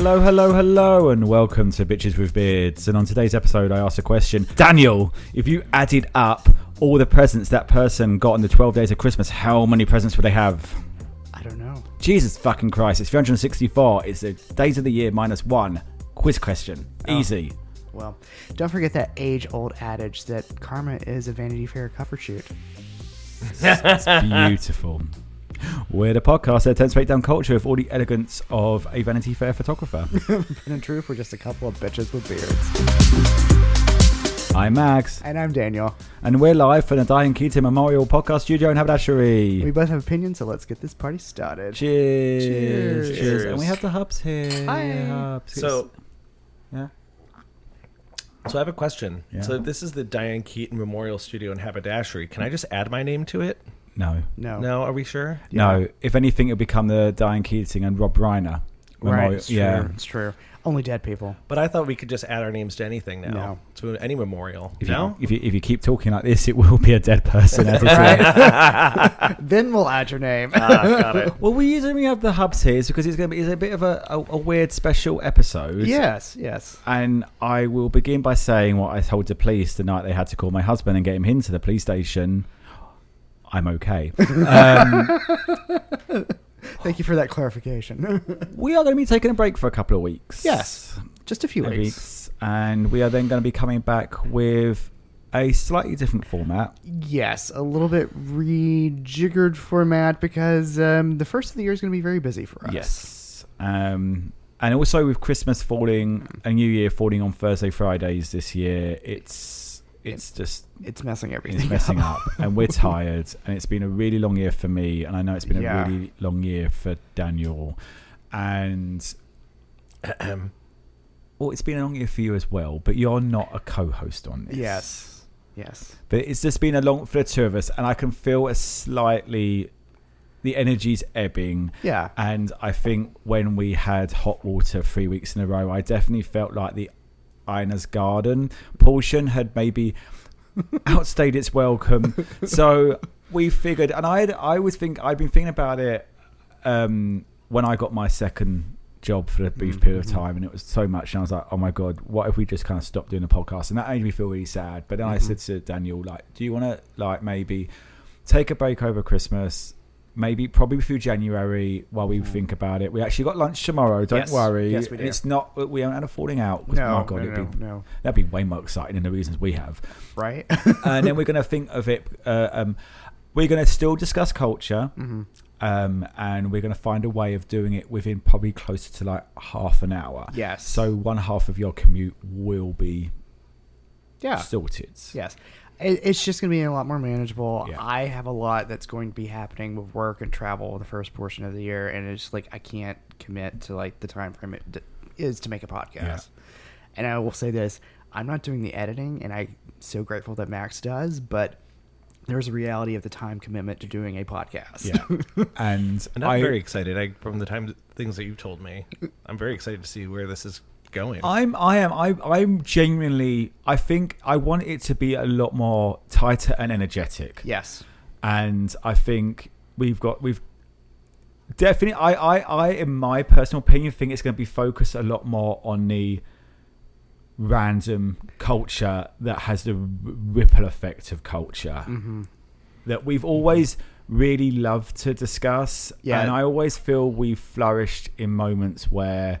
Hello, and welcome to Bitches with Beards. And on today's episode, I asked a question. Daniel, if you added up all the presents that person got on the 12 days of Christmas, how many presents would they have? I don't know. Jesus fucking Christ, it's 364. It's the days of the year minus one. Quiz question. Easy. Well, don't forget that age-old adage that karma is a Vanity Fair cover shoot. It's beautiful. We're the podcast that attempts to break down culture with all the elegance of a Vanity Fair photographer. But in truth, we're just a couple of bitches with beards. I'm Max. And I'm Daniel. And we're live from the Diane Keaton Memorial Podcast Studio in Haberdashery. We both have opinions, so let's get this party started. Cheers. Cheers. And we have the Hubs here. Hi. Hubs. So I have a question. Yeah. So this is the Diane Keaton Memorial Studio in Haberdashery. Can I just add my name to it? No. No, are we sure? No. If anything, it'll become the Diane Keating and Rob Reiner Memorial. Right, it's true. Yeah. It's true. Only dead people. But I thought we could just add our names to anything now. No. To any memorial. If No? you keep talking like this, it will be a dead person. As it's Then we'll add your name. Got it. Well, we usually have the Hubs here because it's a bit of a weird special episode. Yes. And I will begin by saying what I told the police the night they had to call my husband and get him into the police station. I'm okay. Thank you for that clarification. We are going to be taking a break for a couple of weeks. Yes. Just a few weeks. And we are then going to be coming back with a slightly different format. Yes, a little bit rejiggered format because the first of the year is going to be very busy for us. Yes. And also with Christmas falling and New Year falling on Thursday, Fridays this year, it's messing everything. It's messing up, and we're tired, and it's been a really long year for me, and I know it's been a really long year for Daniel, and well, it's been a long year for you as well, but you're not a co-host on this. Yes. But it's just been a long for the two of us, and I can feel the energy's ebbing. Yeah. And I think when we had hot water 3 weeks in a row, I definitely felt like the Ina's Garden portion had maybe outstayed its welcome. So we figured, and I'd been thinking about it when I got my second job for a brief period of time, and it was so much, and I was like, oh my god, what if we just kind of stopped doing the podcast? And that made me feel really sad. But then I said to Daniel, like, do you want to like maybe take a break over Christmas, probably through January while we think about it. We actually got lunch tomorrow, don't worry. Yes, we do. And it's not, we haven't had a falling out. No, my god, no. That'd be way more exciting than the reasons we have. Right. And then we're going to think of it, we're going to still discuss culture, and we're going to find a way of doing it within probably closer to like half an hour. Yes. So one half of your commute will be sorted. Yes. It's just going to be a lot more manageable. Yeah. I have a lot that's going to be happening with work and travel the first portion of the year, and it's like I can't commit to like the time frame it is to make a podcast. Yeah. And I will say this, I'm not doing the editing, and I'm so grateful that Max does, but there's a reality of the time commitment to doing a podcast. Yeah. And I'm very excited. From the things that you've told me, I'm very excited to see where this is going. I'm genuinely, I think I want it to be a lot more tighter and energetic. Yes. And I think we've definitely, I in my personal opinion think it's going to be focused a lot more on the random culture that has the ripple effect of culture that we've always really loved to discuss. Yeah. And I always feel we've flourished in moments where,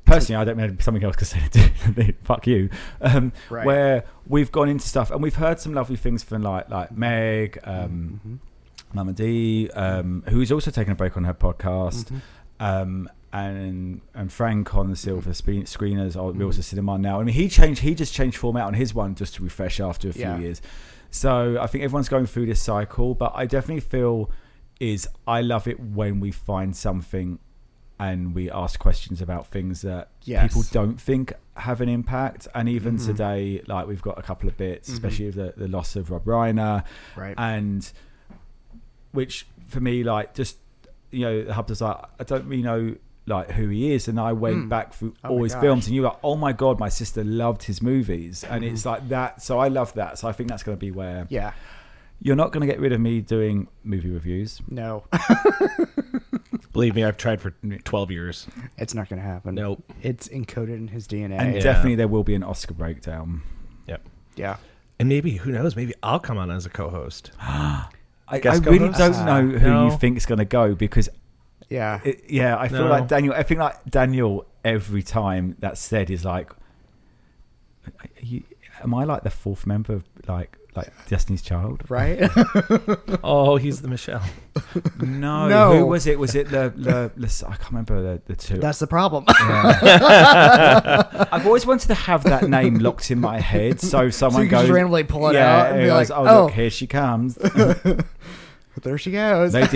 personally, I don't know, something else could say, fuck you, right. Where we've gone into stuff and we've heard some lovely things from like Meg, Mama D, who's also taken a break on her podcast, and Frank on the Silver Screeners or Reels of Cinema now. I mean, he just changed format on his one just to refresh after a few years. So I think everyone's going through this cycle, but I definitely feel I love it when we find something and we ask questions about things that people don't think have an impact. And even today, like we've got a couple of bits, especially with the loss of Rob Reiner, right? And which for me, like, just, you know, the hub was like, I don't really know like who he is, and I went back through all his films, and you're like, oh my god, my sister loved his movies, and it's like that. So I love that. So I think that's going to be where you're not going to get rid of me doing movie reviews. No. Believe me, I've tried for 12 years. It's not going to happen. Nope. It's encoded in his DNA. And definitely there will be an Oscar breakdown. Yep. Yeah. And maybe, who knows, maybe I'll come on as a co-host. I Guest really co-host? don't know who No. you think is going to go because Yeah. I feel No. like Daniel. I think like Daniel every time that's said is like, am I like the fourth member of like Destiny's Child? Right? Oh, he's the Michelle. No. Who was it? Was it the I can't remember the two. That's the problem. I've always wanted to have that name locked in my head, so someone you can goes just randomly pull it yeah, out and be goes, like, oh, look, here she comes. There she goes. They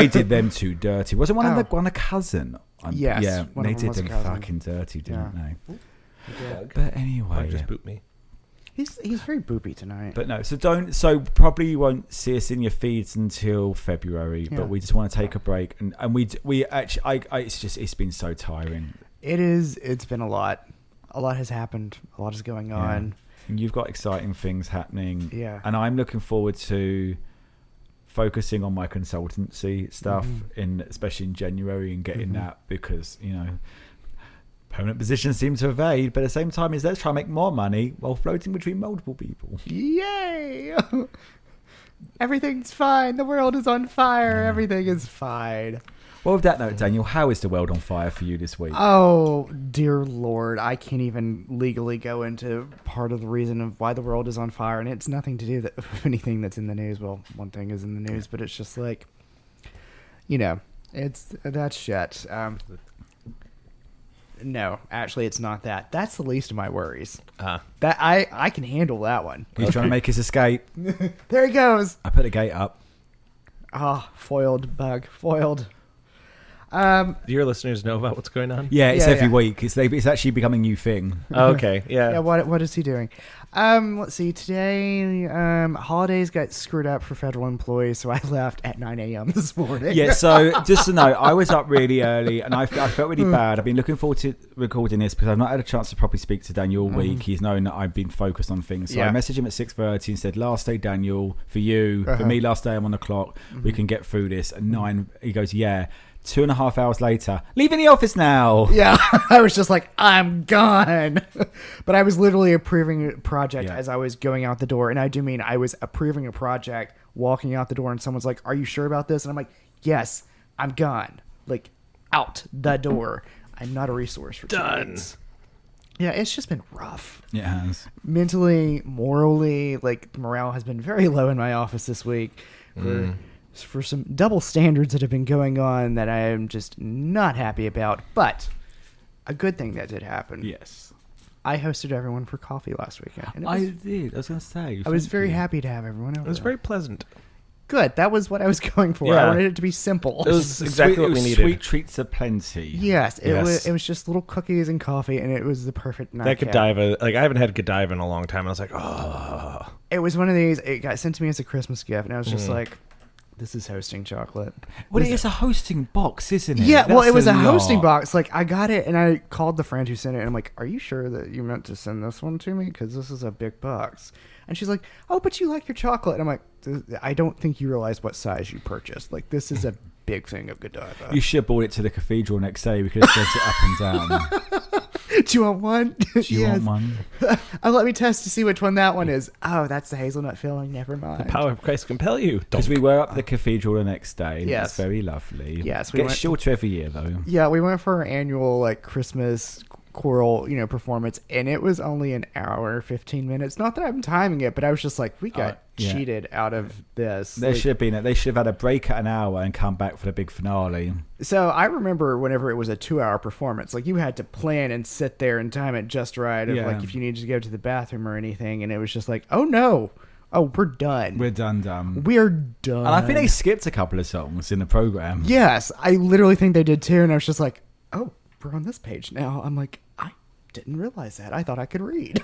did them too dirty. Wasn't one of one a cousin? Yes, Yeah, one they of them did was a them cousin. fucking dirty, didn't Yeah. they? But anyway, Just boot me. He's very boopy tonight. But no, so probably you won't see us in your feeds until February, Yeah. but we just want to take a break and we actually it's been so tiring. It's been a lot. A lot has happened. A lot is going on. And you've got exciting things happening. Yeah. And I'm looking forward to focusing on my consultancy stuff especially in January and getting that because, permanent positions seem to evade, but at the same time is let's try and make more money while floating between multiple people. Yay! Everything's fine. The world is on fire. Everything is fine. Well, with that note, Daniel, how is the world on fire for you this week? Oh, dear Lord. I can't even legally go into part of the reason of why the world is on fire, and it's nothing to do with anything that's in the news. Well, one thing is in the news, but it's just like, that's shit. No, actually, it's not that. That's the least of my worries. That I can handle that one. He's trying to make his escape. There he goes. I put a gate up. Foiled bug. Foiled. Do your listeners know about what's going on? Yeah, it's Yeah, every yeah. week. It's actually becoming a new thing. Oh, okay, yeah. Yeah, what is he doing? Let's see. Today, holidays got screwed up for federal employees, so I left at 9 a.m. this morning. Yeah, so just to know, I was up really early and I felt really bad. I've been looking forward to recording this because I've not had a chance to properly speak to Daniel all week. He's known that I've been focused on things. So I messaged him at 6:30 and said, last day, Daniel, for you. For me, last day, I'm on the clock. We can get through this. At 9, he goes, yeah. 2.5 hours later, leaving the office now. Yeah, I was just like, I'm gone. But I was literally approving a project as I was going out the door. And I do mean I was approving a project, walking out the door, and someone's like, are you sure about this? And I'm like, yes, I'm gone. Like, out the door. I'm not a resource for kids. Yeah, it's just been rough. It has. Mentally, morally, like, morale has been very low in my office this week. For some double standards that have been going on that I am just not happy about. But a good thing that did happen. Yes. I hosted everyone for coffee last weekend. And I did. I was going to say. I was very happy to have everyone over. It was very pleasant. good. That was what I was going for. Yeah. I wanted it to be simple. It was exactly what we needed. Sweet treats aplenty. Yes, it was just little cookies and coffee, and it was the perfect That nightcap. Godiva, like I haven't had Godiva in a long time. I was like, oh. It was one of these. It got sent to me as a Christmas gift, and I was just like, "This is hosting chocolate." Well, it is a hosting box, isn't it? Yeah, well, That's it was a lot. hosting box. Like, I got it, and I called the friend who sent it, and I'm like, "Are you sure that you meant to send this one to me? Because this is a big box." And she's like, "Oh, but you like your chocolate." And I'm like, "I don't think you realize what size you purchased. Like, this is a big thing of Godiva." You should have brought it to the cathedral next day. We could have served it up and down. Do you want one? Do you want one? Let me test to see which one that one is. Oh, that's the hazelnut filling. Never mind. The power of Christ compel you. Because we were up the cathedral the next day. And Yes. It's very lovely. Yes, we Gets went- shorter every year, though. Yeah, we went for our annual like Christmas choral, performance, and it was only an hour, 15 minutes. Not that I'm timing it, but I was just like, we got yeah. cheated out of this. There Like, should have been. They should have had a break at an hour and come back for the big finale. So I remember whenever it was a 2-hour performance, like you had to plan and sit there and time it just right. Of Yeah. like if you needed to go to the bathroom or anything, and it was just like, oh no, we're done. We're done. We're done. And I think they skipped a couple of songs in the program. Yes, I literally think they did too, and I was just like, oh, we're on this page now. I'm like, I didn't realize that. I thought I could read.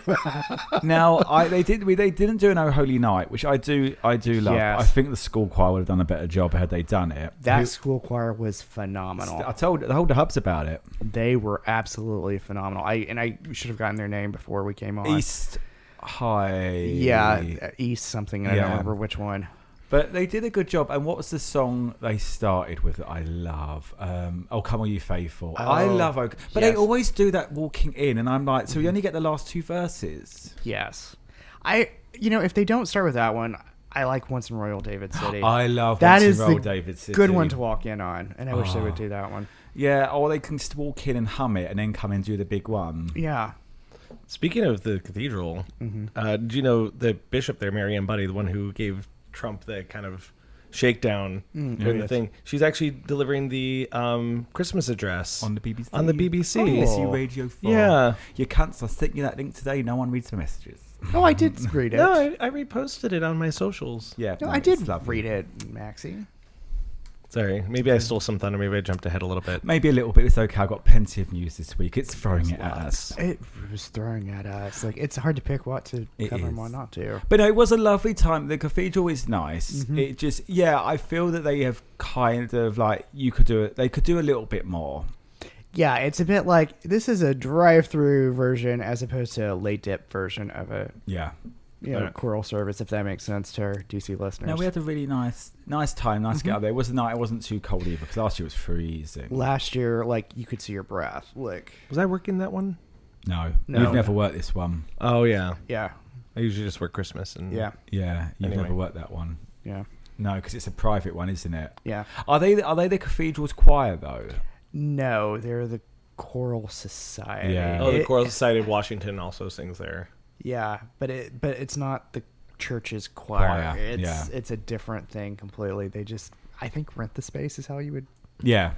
Now they didn't do an Oh Holy Night, which I do love. Yes. I think the school choir would have done a better job had they done it. That school choir was phenomenal. I told the hubs about it. They were absolutely phenomenal. I should have gotten their name before we came on. East High. Yeah, East something. I don't Yeah. remember which one. But they did a good job. And what was the song they started with that I love? Oh, Come On You Faithful. I love But they always do that walking in, and I'm like, so we only get the last 2 verses. Yes. If they don't start with that one, I like Once in Royal David City. I love that Once is in Royal the David City. good one to walk in on, and I wish they would do that one. Yeah, or they can just walk in and hum it and then come and do the big one. Yeah. Speaking of the cathedral, did you know the bishop there, Mary Ann Buddy, the one who gave Trump the kind of shakedown during the thing, she's actually delivering the Christmas address on the BBC. On the BBC. BBC Radio 4. Yeah. You cunts, I sent you that link today. No one reads the messages. Oh, I did read it. No, I reposted it on my socials. Yeah. No, I did read it, Maxie. Sorry, maybe I stole some thunder. Maybe I jumped ahead a little bit. Maybe a little bit. It's okay. I've got plenty of news this week. It's throwing it at us. It was throwing at us. Like, it's hard to pick what to cover and what not to. But no, it was a lovely time. The cathedral is nice. It just, I feel that they have kind of like, they could do a little bit more. Yeah, it's a bit like, this is a drive-through version as opposed to a late dip version of a choral service, if that makes sense to our DC listeners. No, we had a really nice time. Nice to get out there. It wasn't too cold either, because last year was freezing. Last year, like, you could see your breath. Like, was I working that one? No. We've never worked this one. Oh yeah. Yeah. I usually just work Christmas and yeah. You've never worked that one. Yeah. No, because it's a private one, isn't it? Yeah. Are they the cathedral's choir though? No, they're the choral society. Yeah. Oh, the Choral Society of Washington also sings there. Yeah, but it's not the church's choir. It's a different thing completely. They just, I think, rent the space is how you would. Yeah,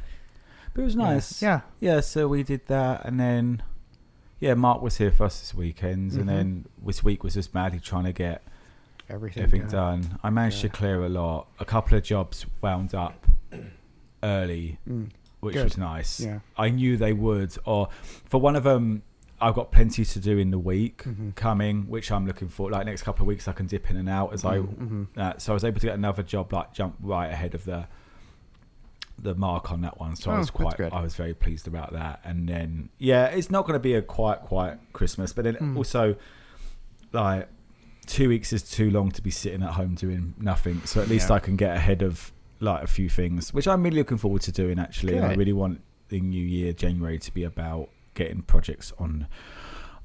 but it was nice. Yeah. So we did that, and then Mark was here for us this weekend, and then this week was just madly trying to get everything done. I managed to clear a lot. A couple of jobs wound up early, which was nice. Yeah. I knew they would. Or for one of them, I've got plenty to do in the week coming, which I'm looking for. Like next couple of weeks, I can dip in and out as so I was able to get another job, like jump right ahead of the mark on that one. So I was very pleased about that. And then it's not going to be a quiet Christmas, but then also like 2 weeks is too long to be sitting at home doing nothing. So at least I can get ahead of like a few things, which I'm really looking forward to doing actually. And I really want the new year, January, to be about getting projects on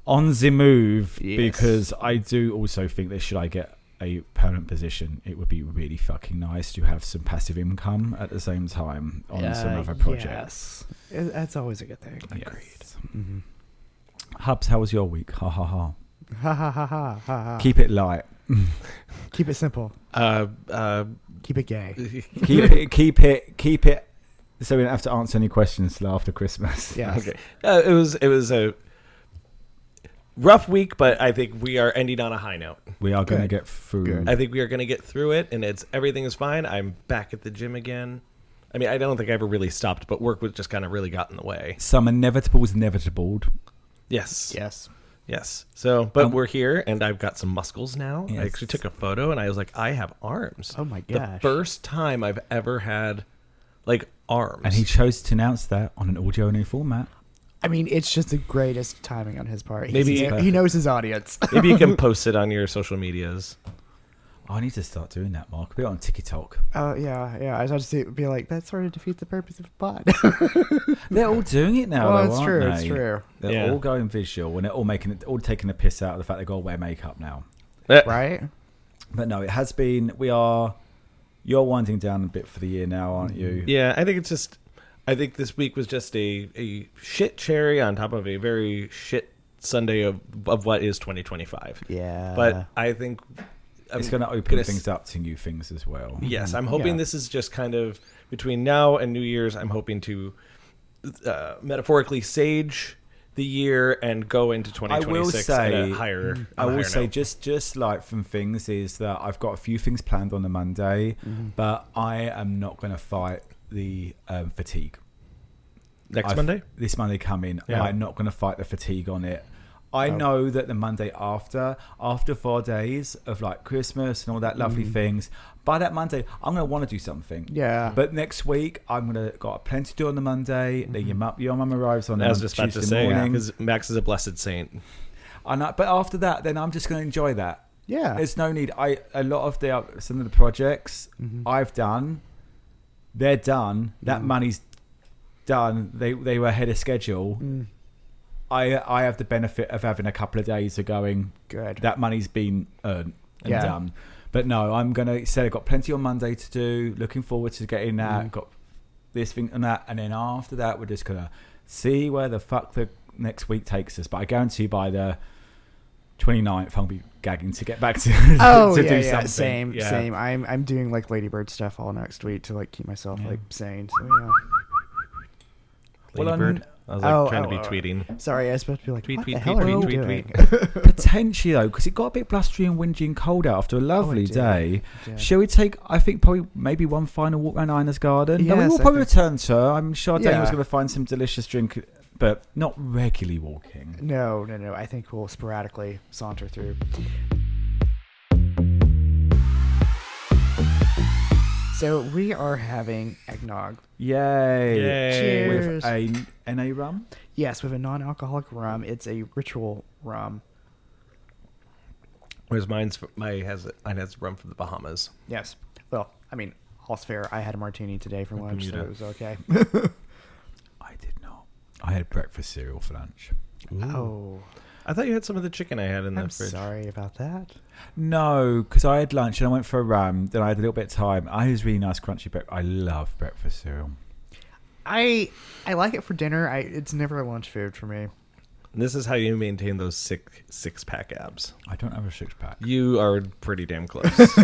the move, because I do also think that should I get a permanent position, it would be really fucking nice to have some passive income at the same time on some other projects. Yes, that's always a good thing. Agreed. Hubs, how was your week? Ha ha ha. Ha ha ha ha ha. Keep it light. Keep it simple. Keep it gay. Keep it. So we don't have to answer any questions till after Christmas. Yeah. Okay. It was a rough week, but I think we are ending on a high note. We are going to get through. Good. I think we are going to get through it, and everything is fine. I'm back at the gym again. I mean, I don't think I ever really stopped, but work was just kind of really got in the way. Some inevitables inevitable. Yes. So, but we're here, and I've got some muscles now. Yes. I actually took a photo, and I was like, I have arms. Oh my gosh! The first time I've ever had like arms. And he chose to announce that on an audio-only format. I mean, it's just the greatest timing on his part. Maybe he knows his audience. Maybe you can post it on your social medias. I need to start doing that, Mark. Put it on TikTok. Oh, yeah. I was about to be like, that sort of defeats the purpose of a pod. They're all doing it now, well, though, it's true. aren't It's they? true. They're all going visual, and they're all taking the piss out of the fact they got to wear makeup now. Right? But no, it has been. You're winding down a bit for the year now, aren't you? Yeah, I think this week was just a shit cherry on top of a very shit Sunday of what is 2025. Yeah. But I think it's going to open things up to new things as well. Yes, I'm hoping this is just kind of between now and New Year's. I'm hoping to metaphorically sage the year and go into 2026 at a higher. I will say just like from things is that I've got a few things planned on the Monday, but I am not going to fight the fatigue. Monday? This Monday coming, I'm not going to fight the fatigue on it. I know that the Monday after 4 days of like Christmas and all that lovely things, by that Monday, I'm going to want to do something. Yeah. But next week, I'm going to got plenty to do on the Monday. Then your mum arrives on I was just about to say, because Max is a blessed saint. But after that, then I'm just going to enjoy that. Yeah. There's no need. A lot of some of the projects I've done, they're done. That money's done. They were ahead of schedule. I have the benefit of having a couple of days of going, good. That money's been earned and done. But no, I'm going to say I've got plenty on Monday to do. Looking forward to getting that. Got this thing and that. And then after that, we're just going to see where the fuck the next week takes us. But I guarantee by the 29th, I'll be gagging to get back to, to do something. Same. I'm doing like Ladybird stuff all next week to like keep myself like sane. So yeah. Ladybird. I was trying to be tweeting. Sorry, I was supposed to be like, tweet, what tweet, the hell tweet, are you tweet, doing? tweet. Potentially though, because it got a bit blustery and windy and cold out after a lovely day. Shall we take? I think probably maybe one final walk around Ina's garden. Yes, no, we will probably return to her. I'm sure Daniel was going to find some delicious drink, but not regularly walking. No. I think we'll sporadically saunter through. So we are having eggnog. Yay! Cheers. With a NA rum. Yes, with a non-alcoholic rum. It's a ritual rum. Whereas mine has rum from the Bahamas. Yes. Well, I mean, all's fair. I had a martini today for lunch, so it was okay. I did not. I had breakfast cereal for lunch. Ooh. Oh. I thought you had some of the chicken I had in the I'm fridge. sorry about that. No, because I had lunch and I went for a ram. Then I had a little bit of time. I had really nice crunchy breakfast. I love breakfast cereal. I like it for dinner. It's never a lunch food for me. This is how you maintain those six-pack abs. I don't have a 6-pack. You are pretty damn close.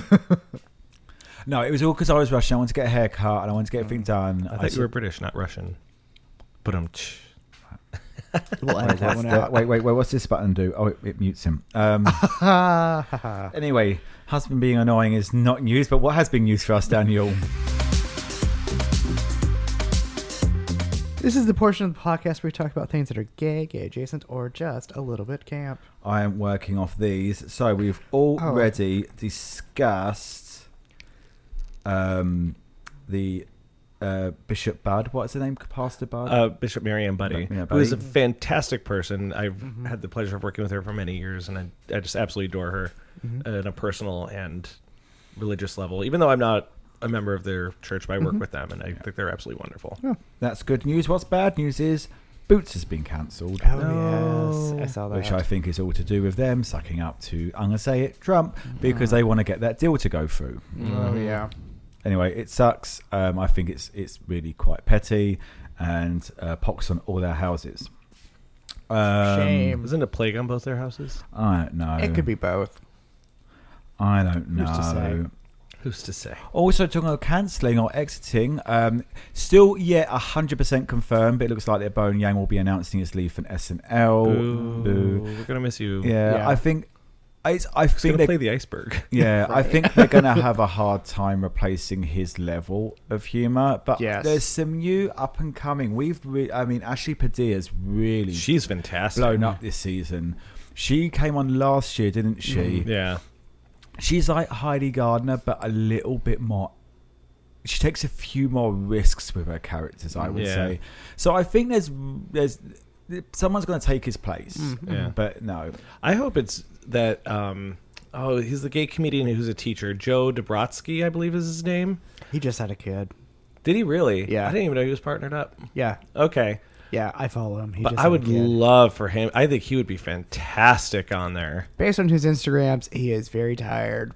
No, it was all because I was rushing. I wanted to get a haircut and I wanted to get everything done. I thought you were British, not Russian. But We'll edit that one out. Wait. What's this button do? Oh, it mutes him. Anyway, husband being annoying is not news, but what has been news for us, Daniel? This is the portion of the podcast where we talk about things that are gay adjacent, or just a little bit camp. I am working off these. So we've already discussed the Bishop Bud. What's the name? Pastor Bud? Bishop Mary Ann Buddy, who is a fantastic person. I've had the pleasure of working with her for many years, and I just absolutely adore her on a personal and religious level, even though I'm not a member of their church, but I work with them, and I think they're absolutely wonderful. Oh, that's good news. What's bad news is Boots has been cancelled. Oh, yes. I saw that. Which I think is all to do with them sucking up to, I'm going to say it, Trump, because they want to get that deal to go through. Oh, yeah. Anyway, it sucks. I think it's really quite petty, and pox on all their houses. Shame. Isn't it a plague on both their houses? I don't know. It could be both. I don't know. Who's to say? Who's to say? Also, talking about cancelling or exiting, still yet 100% confirmed, but it looks like that Bowen Yang will be announcing his leave from SNL. Boo. We're gonna miss you. Yeah. I think He's going to play the iceberg. Yeah, right. I think they're going to have a hard time replacing his level of humour. But there's some new up and coming. Ashley Padilla's really she's fantastic. Blown up this season. She came on last year, didn't she? Yeah. She's like Heidi Gardner, but a little bit more. She takes a few more risks with her characters, I would say. So I think there's someone's going to take his place. Yeah. But no. I hope it's that he's the gay comedian who's a teacher, Joe Dabrowski, I believe is his name. He just had a kid. Did he really? Yeah. I didn't even know he was partnered up. Yeah. Okay. Yeah, I follow him. But I would love for him. I think he would be fantastic on there. Based on his Instagrams, he is very tired.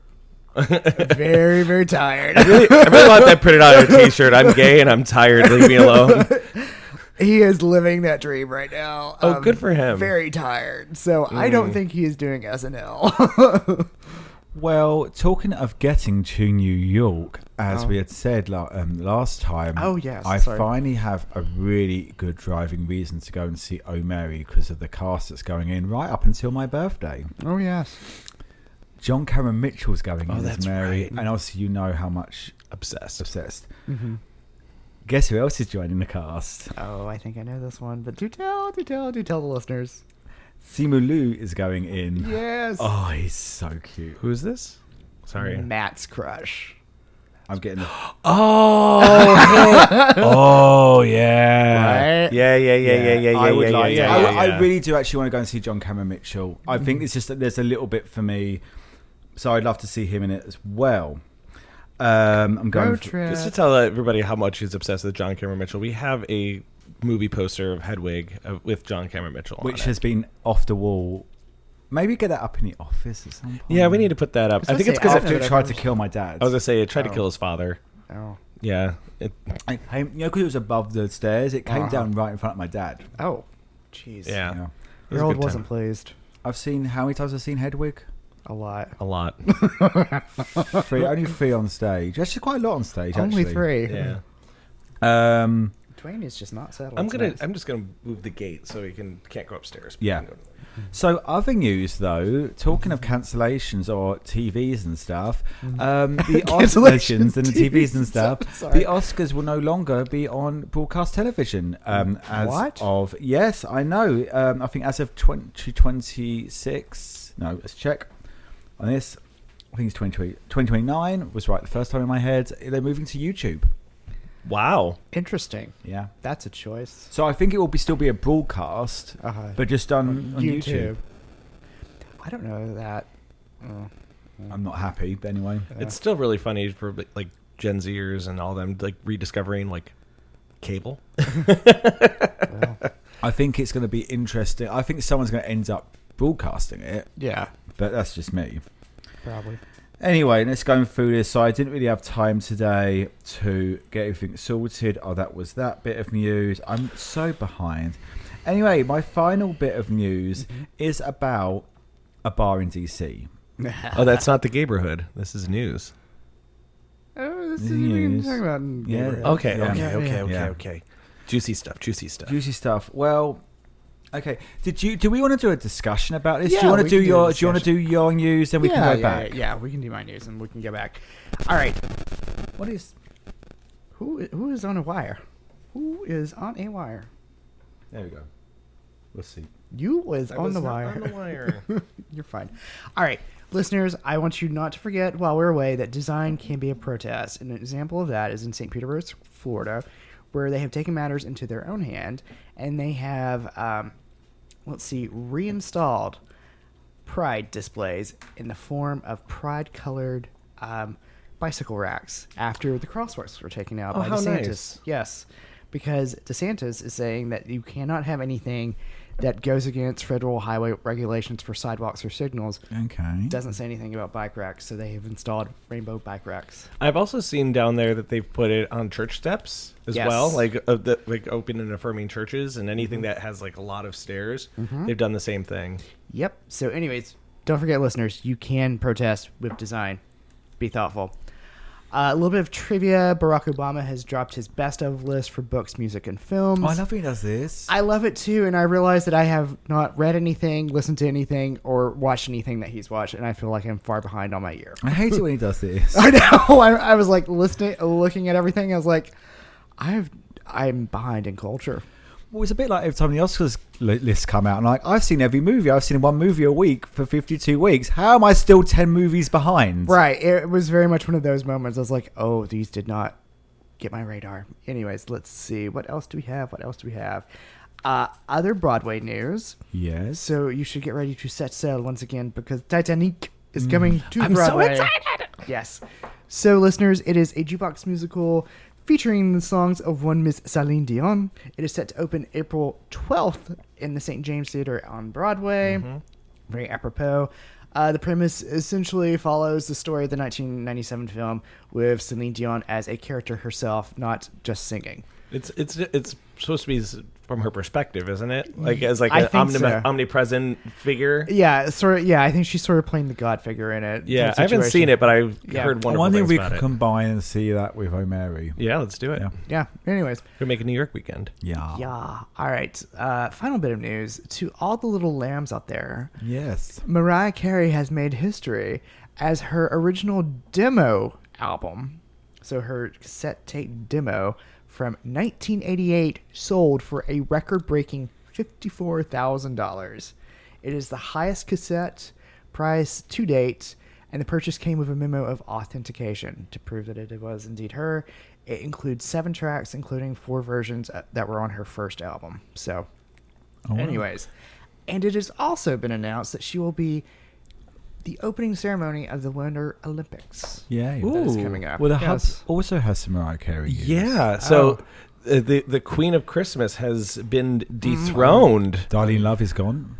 Very, very tired. I really want that printed on a t-shirt. I'm gay and I'm tired. Leave me alone. He is living that dream right now. Oh, good for him. Very tired. So I don't think he is doing SNL. Well, talking of getting to New York, as we had said last time, I finally have a really good driving reason to go and see Oh Mary because of the cast that's going in right up until my birthday. Oh, yes. John Cameron Mitchell's going in as Mary, right. and also you know how much obsessed. Mm-hmm. Guess who else is joining the cast? Oh, I think I know this one, but do tell the listeners. Simu Liu is going in. Yes. Oh, he's so cute. Who is this? Sorry. Matt's crush. I'm getting the... Oh, yeah. Right? Yeah. I really do actually want to go and see John Cameron Mitchell. I think it's just that there's a little bit for me. So I'd love to see him in it as well. I'm going Road trip. Just to tell everybody how much he's obsessed with John Cameron Mitchell, we have a movie poster of Hedwig with John Cameron Mitchell on which it. has been off the wall. Maybe get that up in the office at some point. Yeah, we need to put that up. I think it's because After it tried to kill my dad. I was going to say it tried to kill his father. Oh. Yeah. It came, because it was above the stairs, it came down right in front of my dad. Oh. Jeez. Yeah. You know. It was a Harold good wasn't time. pleased. How many times I've seen Hedwig? A lot. A lot. Only 3 on stage. Actually, quite a lot on stage. Only actually. 3. Yeah. Dwayne is just not settled. I'm just gonna move the gate so he can't go upstairs. Yeah. So other news though, talking of cancellations or TVs and stuff, the Oscars and the TVs and stuff, the Oscars will no longer be on broadcast television. As What? of yes, I know. I think as of 2026. No, let's check on this. I think it's 2029 was right the first time in my head. They're moving to YouTube. Wow. Interesting. Yeah. That's a choice. So I think it will still be a broadcast, but just done on YouTube. I don't know that. I'm not happy, but anyway. It's still really funny for like Gen Zers and all them like rediscovering like cable. I think it's going to be interesting. I think someone's going to end up broadcasting it, Yeah. but that's just me. Probably. Anyway, let's go through this. So I didn't really have time today to get everything sorted. Oh, that was that bit of news. I'm so behind. Anyway, my final bit of news is about a bar in DC. Oh, that's not the Gaberhood. This is news. Oh, this is News. talking about Yeah. Okay. Yeah. Okay. Juicy stuff. Juicy stuff. Well, okay. Do we want to do a discussion about this? Yeah, do you want we to can do do a your? Do you want to do your news? Then we can go back. Yeah, we can do my news and we can go back. All right. What is? Who is on a wire? Who is on a wire? There we go. We'll see. You was on the wire. On the wire. You're fine. All right, listeners, I want you not to forget while we're away that design can be a protest. An example of that is in St. Petersburg, Florida, where they have taken matters into their own hand and they have, reinstalled pride displays in the form of pride-colored bicycle racks after the crosswalks were taken out by how DeSantis. nice. Yes, because DeSantis is saying that you cannot have anything that goes against federal highway regulations for sidewalks or signals. Okay. Doesn't say anything about bike racks, so they have installed rainbow bike racks. I've also seen down there that they've put it on church steps as Yes. well, like open and affirming churches and anything that has like a lot of stairs. They've done the same thing. Yep. So anyways, don't forget, listeners, you can protest with design. Be thoughtful. A little bit of trivia. Barack Obama has dropped his best of list for books, music, and films. Oh, I love when he does this. I love it too, and I realize that I have not read anything, listened to anything, or watched anything that he's watched, and I feel like I'm far behind on my year. I hate it when he does this. I know. I was like looking at everything. I was like, I'm behind in culture. Well, it's a bit like every time the Oscars lists come out, and like, I've seen every movie. I've seen one movie a week for 52 weeks. How am I still 10 movies behind? Right. It was very much one of those moments. I was like, oh, these did not get my radar. Anyways, let's see. What else do we have? Other Broadway news. Yes. So you should get ready to set sail once again because Titanic is coming to I'm Broadway. so excited! Yes. So, listeners, it is a jukebox musical featuring the songs of one Miss Celine Dion. It is set to open April 12th in the St. James Theater on Broadway. Very apropos. The premise essentially follows the story of the 1997 film with Celine Dion as a character herself, not just singing. It's supposed to be from her perspective, isn't it? Like as like I an think so. omnipresent figure. Yeah, sort of. Yeah, I think she's sort of playing the God figure in it. Yeah, type I haven't situation. seen it, but I've Yeah. heard I wonderful wonder if things we about could it. combine and see that with Oh Mary. Yeah, let's do it. Yeah. Yeah. Anyways. We'll make a New York weekend. Yeah. Yeah. All right. Final bit of news to all the little lambs out there. Yes. Mariah Carey has made history as her original demo album. So her cassette tape demo from 1988 sold for a record-breaking $54,000. It is the highest cassette price to date, and the purchase came with a memo of authentication to prove that it was indeed her. It includes 7 tracks, including 4 versions that were on her first album. So, wow. anyways, and it has also been announced that she will be the opening ceremony of the Winter Olympics. Yeah. That is coming up. Well, the Yes. Hubs also has some Mariah Carey. news. Yeah. So the Queen of Christmas has been dethroned. Darlene Love is gone.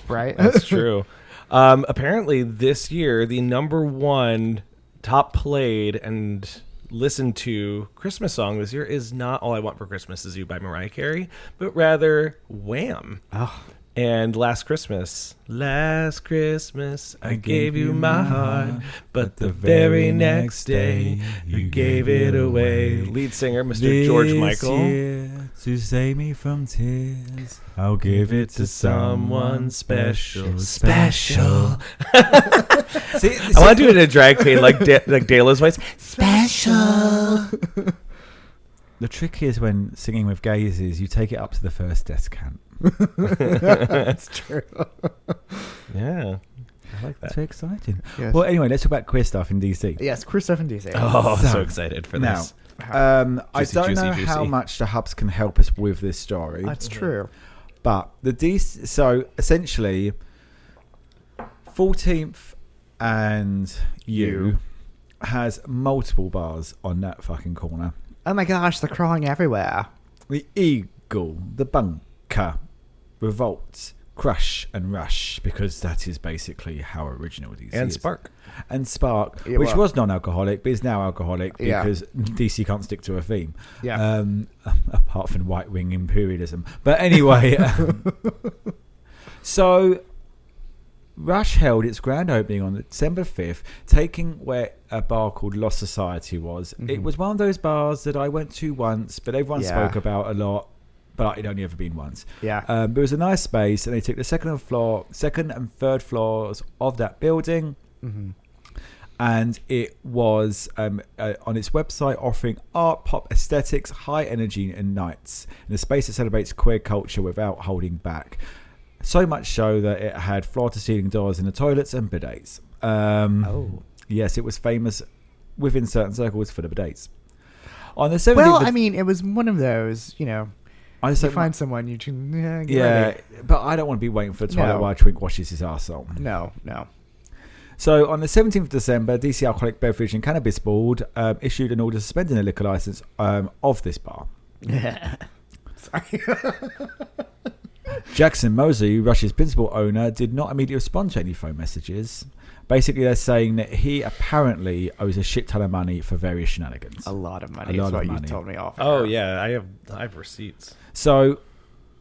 Right? That's true. Apparently, this year, the number one top played and listened to Christmas song this year is not All I Want for Christmas Is You by Mariah Carey, but rather Wham! Oh. And Last Christmas, I gave you my heart, but the very next day, you gave it away. Lead singer, Mr. George Michael. Year, to save me from tears, I'll give it to someone special. Special. See, I want to do it in a drag queen like Dayla's voice. Special. the trick is when singing with gays is you take it up to the first descant. That's true. Yeah. I like That's that. very exciting. Yes. Well, anyway, let's talk about queer stuff in DC. Yes, queer stuff in DC. Oh, I'm So, so excited for Now, this. I Juicy, don't juicy, know juicy. how much the Hubs can help us with this story. That's true. But the DC, so essentially, 14th and U has multiple bars on that fucking corner. Oh my gosh, they're crawling everywhere. The Eagle, the Bunker, Revolt, Crush, and Rush, because that is basically how original DC And is. Spark. And Spark, Yeah, which well- was non-alcoholic, but is now alcoholic Yeah. because DC can't stick to a theme. Yeah. Apart from right-wing imperialism. But anyway, so Rush held its grand opening on December 5th, taking where a bar called Lost Society was. It was one of those bars that I went to once, but everyone Yeah. spoke about a lot. But it'd only ever been once. Yeah. But it was a nice space, and they took the second and third floors of that building, and it was on its website offering art, pop aesthetics, high energy, and nights, in a space that celebrates queer culture without holding back. So much so that it had floor-to-ceiling doors in the toilets and bidets. Yes, it was famous within certain circles for the bidets. On the 17th, Well, I mean, it was one of those, I just you don't find someone you can get yeah, ready. but I don't want to be waiting for the toilet No. while Twink washes his arsehole. No. So on the 17th of December, DC Alcoholic Beverage and Cannabis Board issued an order suspending the liquor license of this bar. Sorry. Jackson Mosley, Rush's principal owner, did not immediately respond to any phone messages. Basically, they're saying that he apparently owes a shit ton of money for various shenanigans. A lot of money A lot is what of you money. told me off. Oh, yeah. I have receipts. So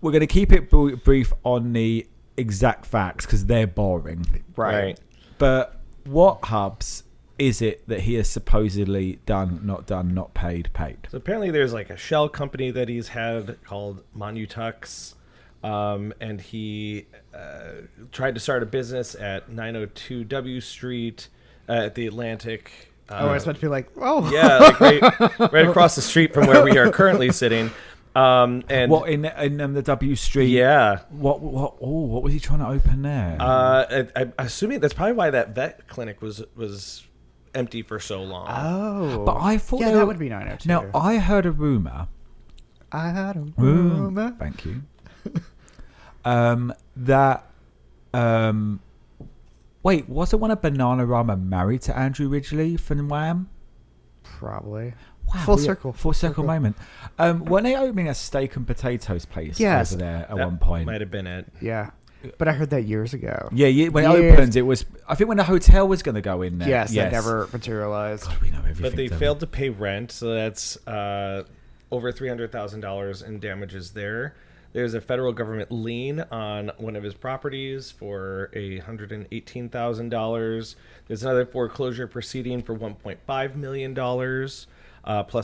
we're going to keep it brief on the exact facts because they're boring. Right. But what Hubs is it that he has supposedly done, not paid? So apparently there's like a shell company that he's had called Monutux. And he tried to start a business at 902 W Street at the Atlantic. I was about to be like, oh. Yeah, like right across the street from where we are currently sitting. And What in the W Street? yeah, What was he trying to open there? I'm assuming that's probably why that vet clinic was empty for so long. Oh. But I thought Yeah, they that were- would be 902. Now I heard a rumor. I had a rumor. Thank you. That wait, wasn't one of Bananarama married to Andrew Ridgely from Wham? Probably. Wow, Full circle. Full circle moment. Weren't they opening a steak and potatoes place Yes. over there at That one point? might have been it. Yeah. But I heard that years ago. Yeah, when it Years. opened, it was. I think when the hotel was going to go in there. Yes, that never materialized. God, we know everything. But they don't we? failed to pay rent, so that's over $300,000 in damages there. There's a federal government lien on one of his properties for $118,000. There's another foreclosure proceeding for $1.5 million, plus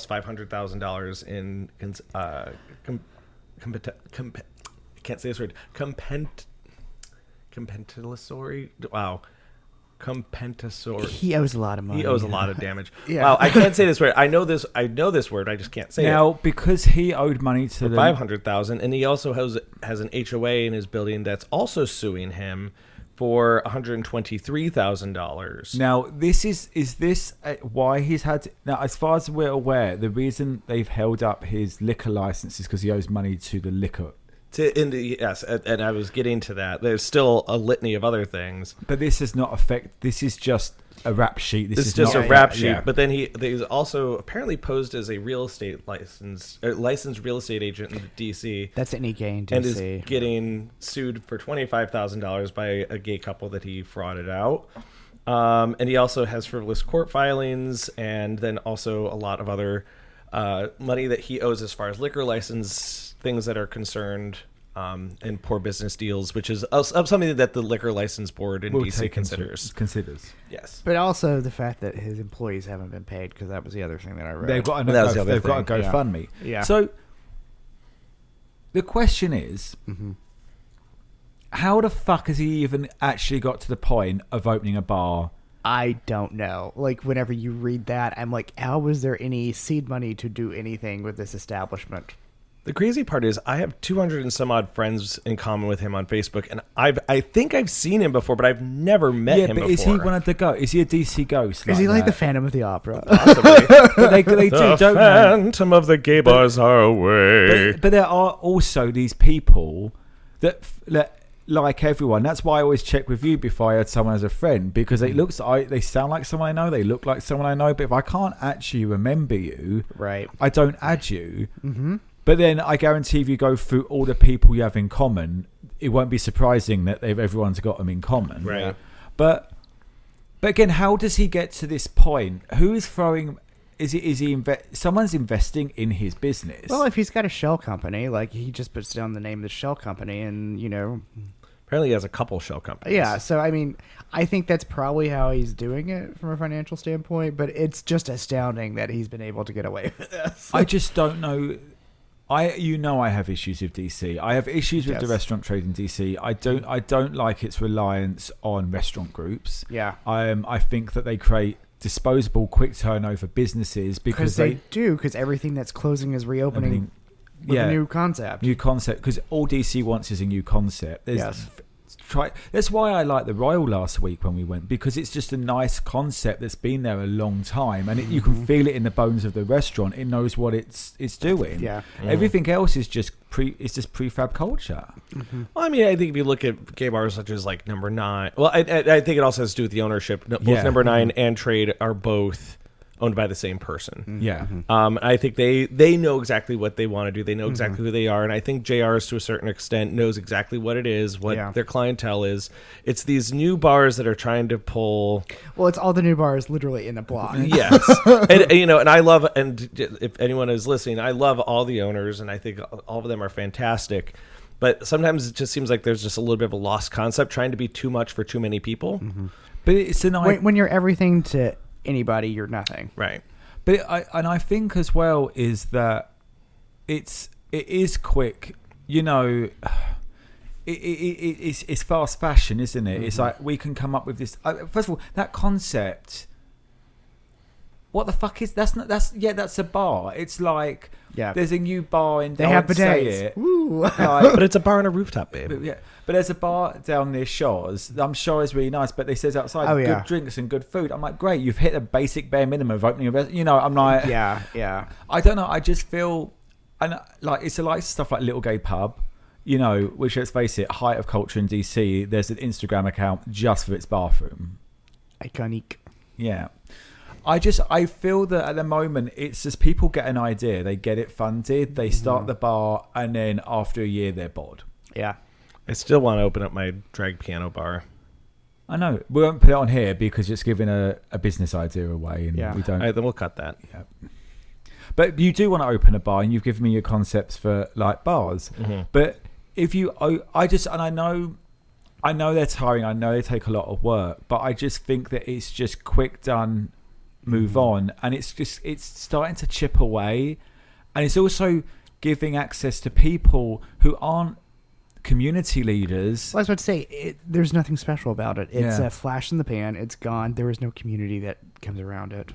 $500,000 in I can't say this word. Compensatory. Wow. Compensatory. He owes a lot of money. He owes a lot of damage. Yeah. Wow, I can't say this word. I know this word. I just can't say it. Now, because he owed money to the $500,000, and he also has an HOA in his building that's also suing him for $123,000. Now, this is this why he's had to, now, as far as we're aware, the reason they've held up his liquor license is because he owes money to the liquor Yes, and I was getting to that. There's still a litany of other things. But this does not affect... This is just a rap sheet. This is just not a rap sheet. Yeah. But then he's also apparently posed as a real estate licensed real estate agent in DC. That's any gay in DC. And is getting sued for $25,000 by a gay couple that he frauded out. And he also has frivolous court filings, and then also a lot of other money that he owes as far as liquor license things that are concerned, and poor business deals, which is something that the Liquor License Board in DC considers. Yes. But also the fact that his employees haven't been paid, because that was the other thing that I read. They've got a GoFundMe. Yeah. So the question is, how the fuck has he even actually got to the point of opening a bar? I don't know. Like, whenever you read that, I'm like, how was there any seed money to do anything with this establishment? The crazy part is I have 200 and some odd friends in common with him on Facebook, and I think I've seen him before, but I've never met him before. Yeah, but is he one of the ghosts? Is he a DC ghost? Is he like the Phantom of the Opera? Possibly. But they do, don't they? Phantom of the gay bars are away. But there are also these people that like everyone. That's why I always check with you before I add someone as a friend, because they sound like someone I know, they look like someone I know, but if I can't actually remember you, right, I don't add you. But then I guarantee if you go through all the people you have in common, it won't be surprising that everyone's got them in common. Right. Yeah. But again, how does he get to this point? Who is throwing... someone's investing in his business? Well, if he's got a shell company, like, he just puts down the name of the shell company and, Apparently he has a couple shell companies. Yeah, so, I mean, I think that's probably how he's doing it from a financial standpoint, but it's just astounding that he's been able to get away with this. I just don't know... I have issues with DC. I have issues with the restaurant trade in DC. I don't like its reliance on restaurant groups. Yeah. I think that they create disposable, quick turnover businesses because because everything that's closing is reopening with a new concept. Because all DC wants is a new concept. That's why I liked the Royal last week when we went, because it's just a nice concept that's been there a long time, and you can feel it in the bones of the restaurant. It knows what it's doing. Yeah. Everything else is just prefab culture. Well, I mean, I think if you look at gay bars such as like Number 9, well, I think it also has to do with the ownership. Both Number 9 and Trade are both owned by the same person. Yeah. I think they know exactly what they want to do. They know exactly who they are. And I think JR's to a certain extent knows exactly what it is, what their clientele is. It's these new bars that are trying to pull... Well, it's all the new bars literally in a block. Yes. and I love, and if anyone is listening, I love all the owners, and I think all of them are fantastic. But sometimes it just seems like there's just a little bit of a lost concept, trying to be too much for too many people. But it's when you're everything to anybody, you're nothing. Right. But I think as well is that it is quick. It's fast fashion, isn't it? It's like we can come up with this. First of all, that concept. What the fuck is that's a bar. It's like there's a new bar in. They have bidets. But it's a bar on a rooftop, babe. But there's a bar down near Shaw's. I'm sure it's really nice, but they says outside good drinks and good food. I'm like, great, you've hit a basic bare minimum of opening a restaurant. I'm like, yeah. I don't know. I just feel, and like it's like stuff like Little Gay Pub, which, let's face it, height of culture in DC. There's an Instagram account just for its bathroom. Iconic. Yeah. I feel that at the moment it's just people get an idea, they get it funded, they start the bar, and then after a year they're bored. Yeah. I still want to open up my drag piano bar. I know. We won't put it on here because it's giving a business idea away, and we don't. All right, then we'll cut that. Yeah. But you do want to open a bar, and you've given me your concepts for like bars. But if you, I know they're tiring. I know they take a lot of work, but I just think that it's just quick done. Move on, and it's starting to chip away, and it's also giving access to people who aren't community leaders. Well, I was about to say, there's nothing special about it. It's a flash in the pan. It's gone. There is no community that comes around it.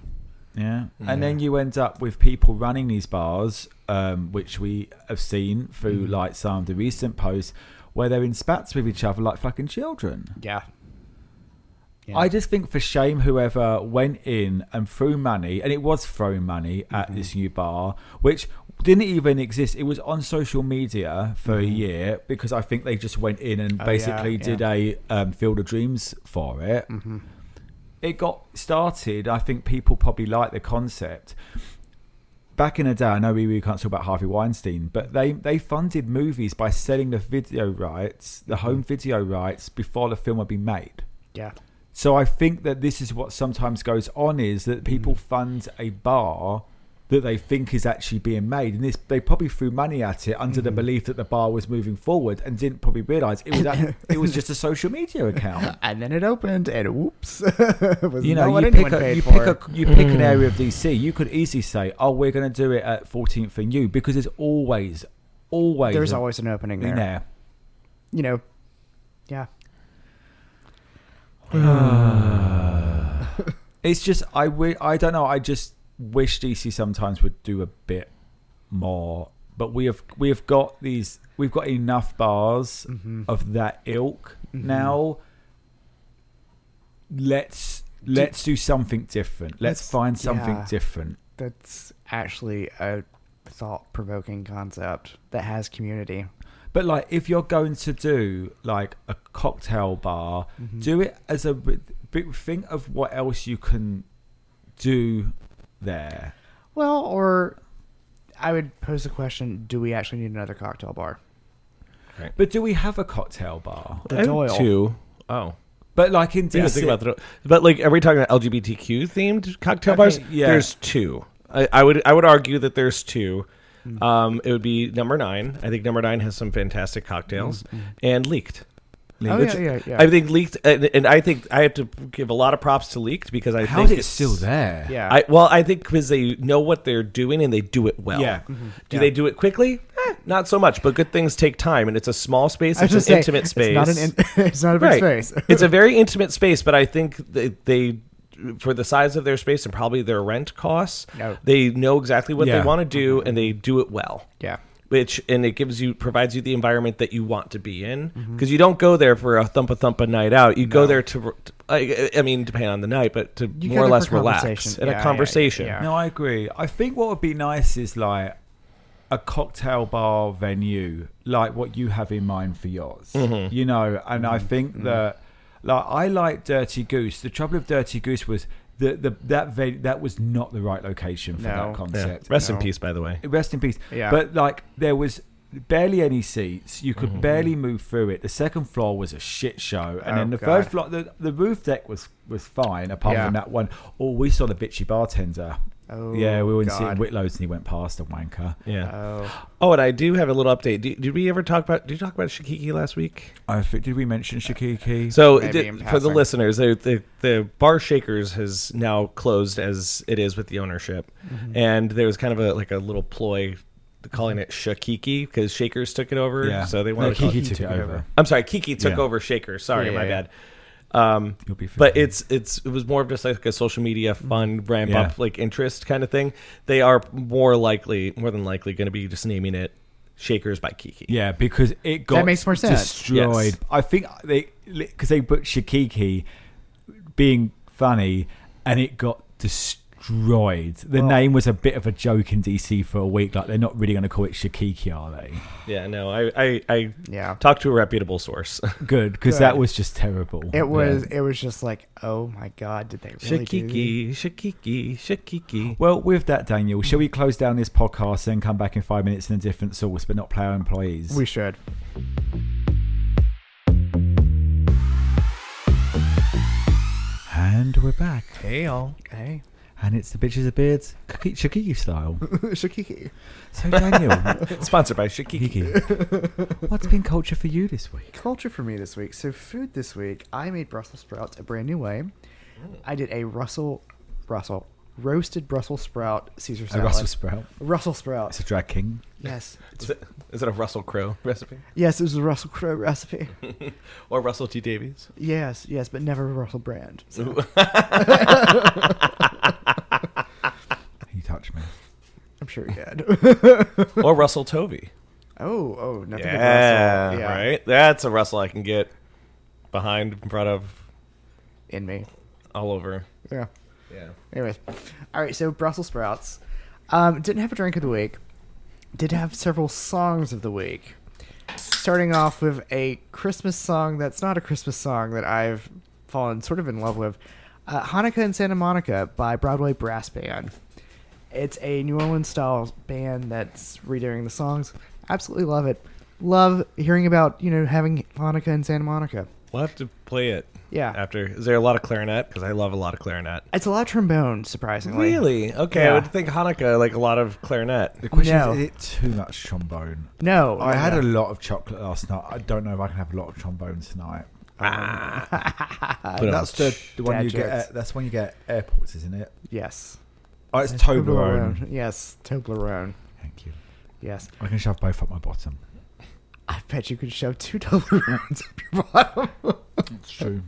Yeah. And then you end up with people running these bars, which we have seen through like some of the recent posts where they're in spats with each other like fucking children. Yeah. Yeah. I just think for shame whoever went in and threw money, and it was throwing money at this new bar, which didn't even exist. It was on social media for a year because I think they just went in and basically did a Field of Dreams for it. It got started. I think people probably like the concept. Back in the day, I know we can't talk about Harvey Weinstein, but they funded movies by selling the video rights, the home video rights, before the film had been made. Yeah. So I think that this is what sometimes goes on, is that people fund a bar that they think is actually being made, and they probably threw money at it under the belief that the bar was moving forward, and didn't probably realise it was just a social media account. And then it opened, and whoops, it was you know, not what you anyone pick paid for. you pick an area of DC. You could easily say, "Oh, we're going to do it at 14th and U," because there's always There's always an opening there. You know, yeah. It's just I don't know. I just wish DC sometimes would do a bit more. But we have got we've got enough bars of that ilk now. Let's do something different. Let's find something different. That's actually a thought-provoking concept that has community. But like, if you're going to do like a cocktail bar, do it as a think of what else you can do there. Well, or I would pose the question: do we actually need another cocktail bar? Right. But do we have a cocktail bar? The Doyle. Two. Oh. But like in Yeah, DC, think about but like, are we talking about LGBTQ themed cocktail bars? Yeah. There's two. I would argue that there's two. It would be Number 9. I think Number 9 has some fantastic cocktails, and Leaked. Oh, yeah. I think Leaked, and I think I have to give a lot of props to Leaked because I how think is it still there? Yeah. I think because they know what they're doing and they do it well. Yeah. Do they do it quickly? Not so much, but good things take time, and it's a small space. It's an intimate space. It's not a big space. It's a very intimate space, but I think they for the size of their space and probably their rent costs, they know exactly what they want to do, and they do it well. Yeah. And it provides you the environment that you want to be in, because you don't go there for a thumpa night out. You go there to, I mean, depending on the night, but to more or less relax and a conversation. Yeah. No, I agree. I think what would be nice is like a cocktail bar venue, like what you have in mind for yours. You know, and I think that, like, I like Dirty Goose. The trouble with Dirty Goose was that was not the right location for that concept. Rest in peace, by the way. Rest in peace. Yeah. But like, there was barely any seats. You could barely move through it. The second floor was a shit show, and then the third floor, the roof deck was fine, apart from that one. Oh, we saw the bitchy bartender. Oh, yeah, we were sitting Whitlow's and he went past a wanker. Yeah. Oh, and I do have a little update. Did we ever talk about? Did you talk about Shikiki last week? I think, did we mention Shikiki? So for the listeners, the bar Shakers has now closed as it is with the ownership, and there was kind of a little ploy calling it Shakiki because Shakers took it over. Yeah. So they wanted Kiki took it over. I'm sorry, Kiki took over Shakers. Sorry, my bad. You'll be but it was more of just like a social media fun ramp up like interest kind of thing. They are more than likely going to be just naming it Shakers by Kiki. Yeah, because it got that makes more sense. Destroyed. Yes. I think because they put Shakiki being funny, and it got destroyed. The name was a bit of a joke in DC for a week. Like, they're not really going to call it Shikiki, are they? Yeah, no. I talked to a reputable source. Good, because that was just terrible. It was. It was just like, oh my god, did they really Shikiki? Well, with that, Daniel, shall we close down this podcast and come back in 5 minutes in a different source, but not play our employees? We should. And we're back. Hey, y'all. Hey. And it's the Bitches of Beards Shakiki style. Shakiki. So, Daniel. Sponsored by Shakiki. What's been culture for you this week? Culture for me this week. So, food this week, I made Brussels sprouts a brand new way. I did a roasted Brussels sprout Caesar salad. A Russell Sprout? Russell Sprout. It's a drag king. Yes. Is it a Russell Crowe recipe? Yes, it was a Russell Crowe recipe. Or Russell T. Davies? Yes, but never a Russell Brand. So. He touched me. I'm sure he did. Or Russell Tovey. Oh, nothing but yeah, Russell. Yeah, right? That's a Russell I can get behind in front of. in me. All over. Yeah. Yeah. Anyways, all right. So Brussels sprouts. Didn't have a drink of the week. Did have several songs of the week. Starting off with a Christmas song that's not a Christmas song that I've fallen sort of in love with. Hanukkah in Santa Monica by Broadway Brass Band. It's a New Orleans style band that's redoing the songs. Absolutely love it. Love hearing about, having Hanukkah in Santa Monica. We'll have to play it. Yeah. After. Is there a lot of clarinet? Because I love a lot of clarinet. It's a lot of trombone, surprisingly. Really? Okay, Yeah. I would think Hanukkah, like a lot of clarinet. The question No. is it too much trombone? No. I had a lot of chocolate last night. I don't know if I can have a lot of trombone tonight. That's the one Dad you jokes. get. That's when you get at airports, isn't it? Yes. Oh, it's Toblerone. Yes, Toblerone. Thank you. Yes. I can shove both up my bottom. I bet you could shove 2 Toblerones up your bottom. It's true.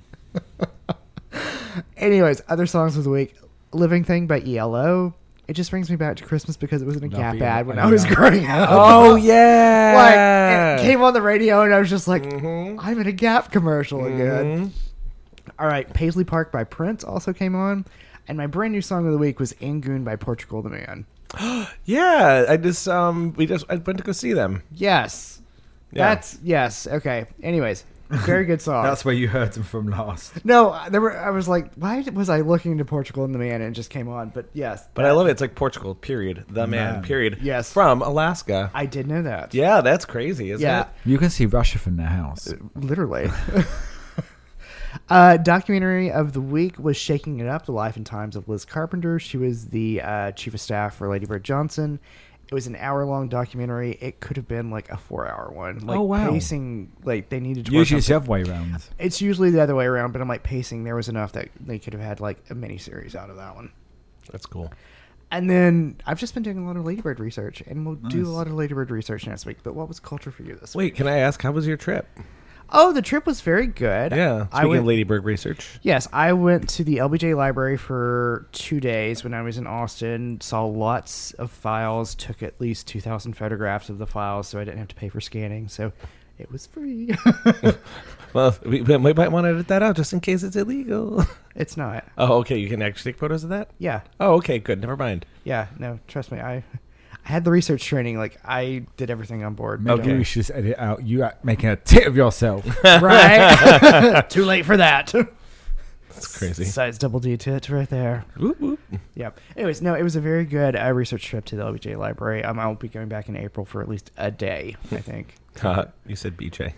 Anyways, other songs of the week. Living Thing by ELO. It just brings me back to Christmas because it was in a Gap Lovely. ad when Oh, I was yeah. growing up. Oh, yeah. Like, it came on the radio and I was just like, Mhm. I'm in a Gap commercial again. Mhm. All right, Paisley Park by Prince also came on. And my brand new song of the week was Angoon by Portugal the Man. Yeah, I went to go see them. Yes. Yeah. Yes. Okay. Anyways, very good song. That's where you heard them from last. No, I was like, why was I looking to Portugal and the Man and it just came on? But yes. But I love it. It's like Portugal, period. The man, period. Yes. From Alaska. I did know that. Yeah, that's crazy, isn't Yeah. it? You can see Russia from their house. Literally. Documentary of the week was Shaking It Up, The Life and Times of Liz Carpenter. She was the chief of staff for Lady Bird Johnson. It was an hour-long documentary. It could have been like a 4-hour one. Like, Oh, wow. Pacing, like, they needed to work Usually on it's the other way around. It's usually the other way around, but I'm like, pacing, there was enough that they could have had like a mini-series out of that one. That's cool. And then I've just been doing a lot of Lady Bird research, and we'll do Nice. a lot of Lady Bird research next week. But what was culture for you this week? Wait, can I ask, how was your trip? Oh, the trip was very good. Yeah, I speaking went, of Ladybird research. Yes, I went to the LBJ library for 2 days when I was in Austin, saw lots of files, took at least 2,000 photographs of the files, so I didn't have to pay for scanning, so it was free. Well, we might want to edit that out just in case it's illegal. It's not. Oh, okay, you can actually take photos of that? Yeah. Oh, okay, good. Never mind. Yeah, no, trust me, I had the research training. Like, I did everything on board. Maybe Okay. we should just edit out you making a tit of yourself. Right? Too late for that. That's crazy. Size double D tit right there. Whoop, whoop. Yep. Anyways, no, it was a very good research trip to the LBJ library. I'll be going back in April for at least a day, I think. You said BJ.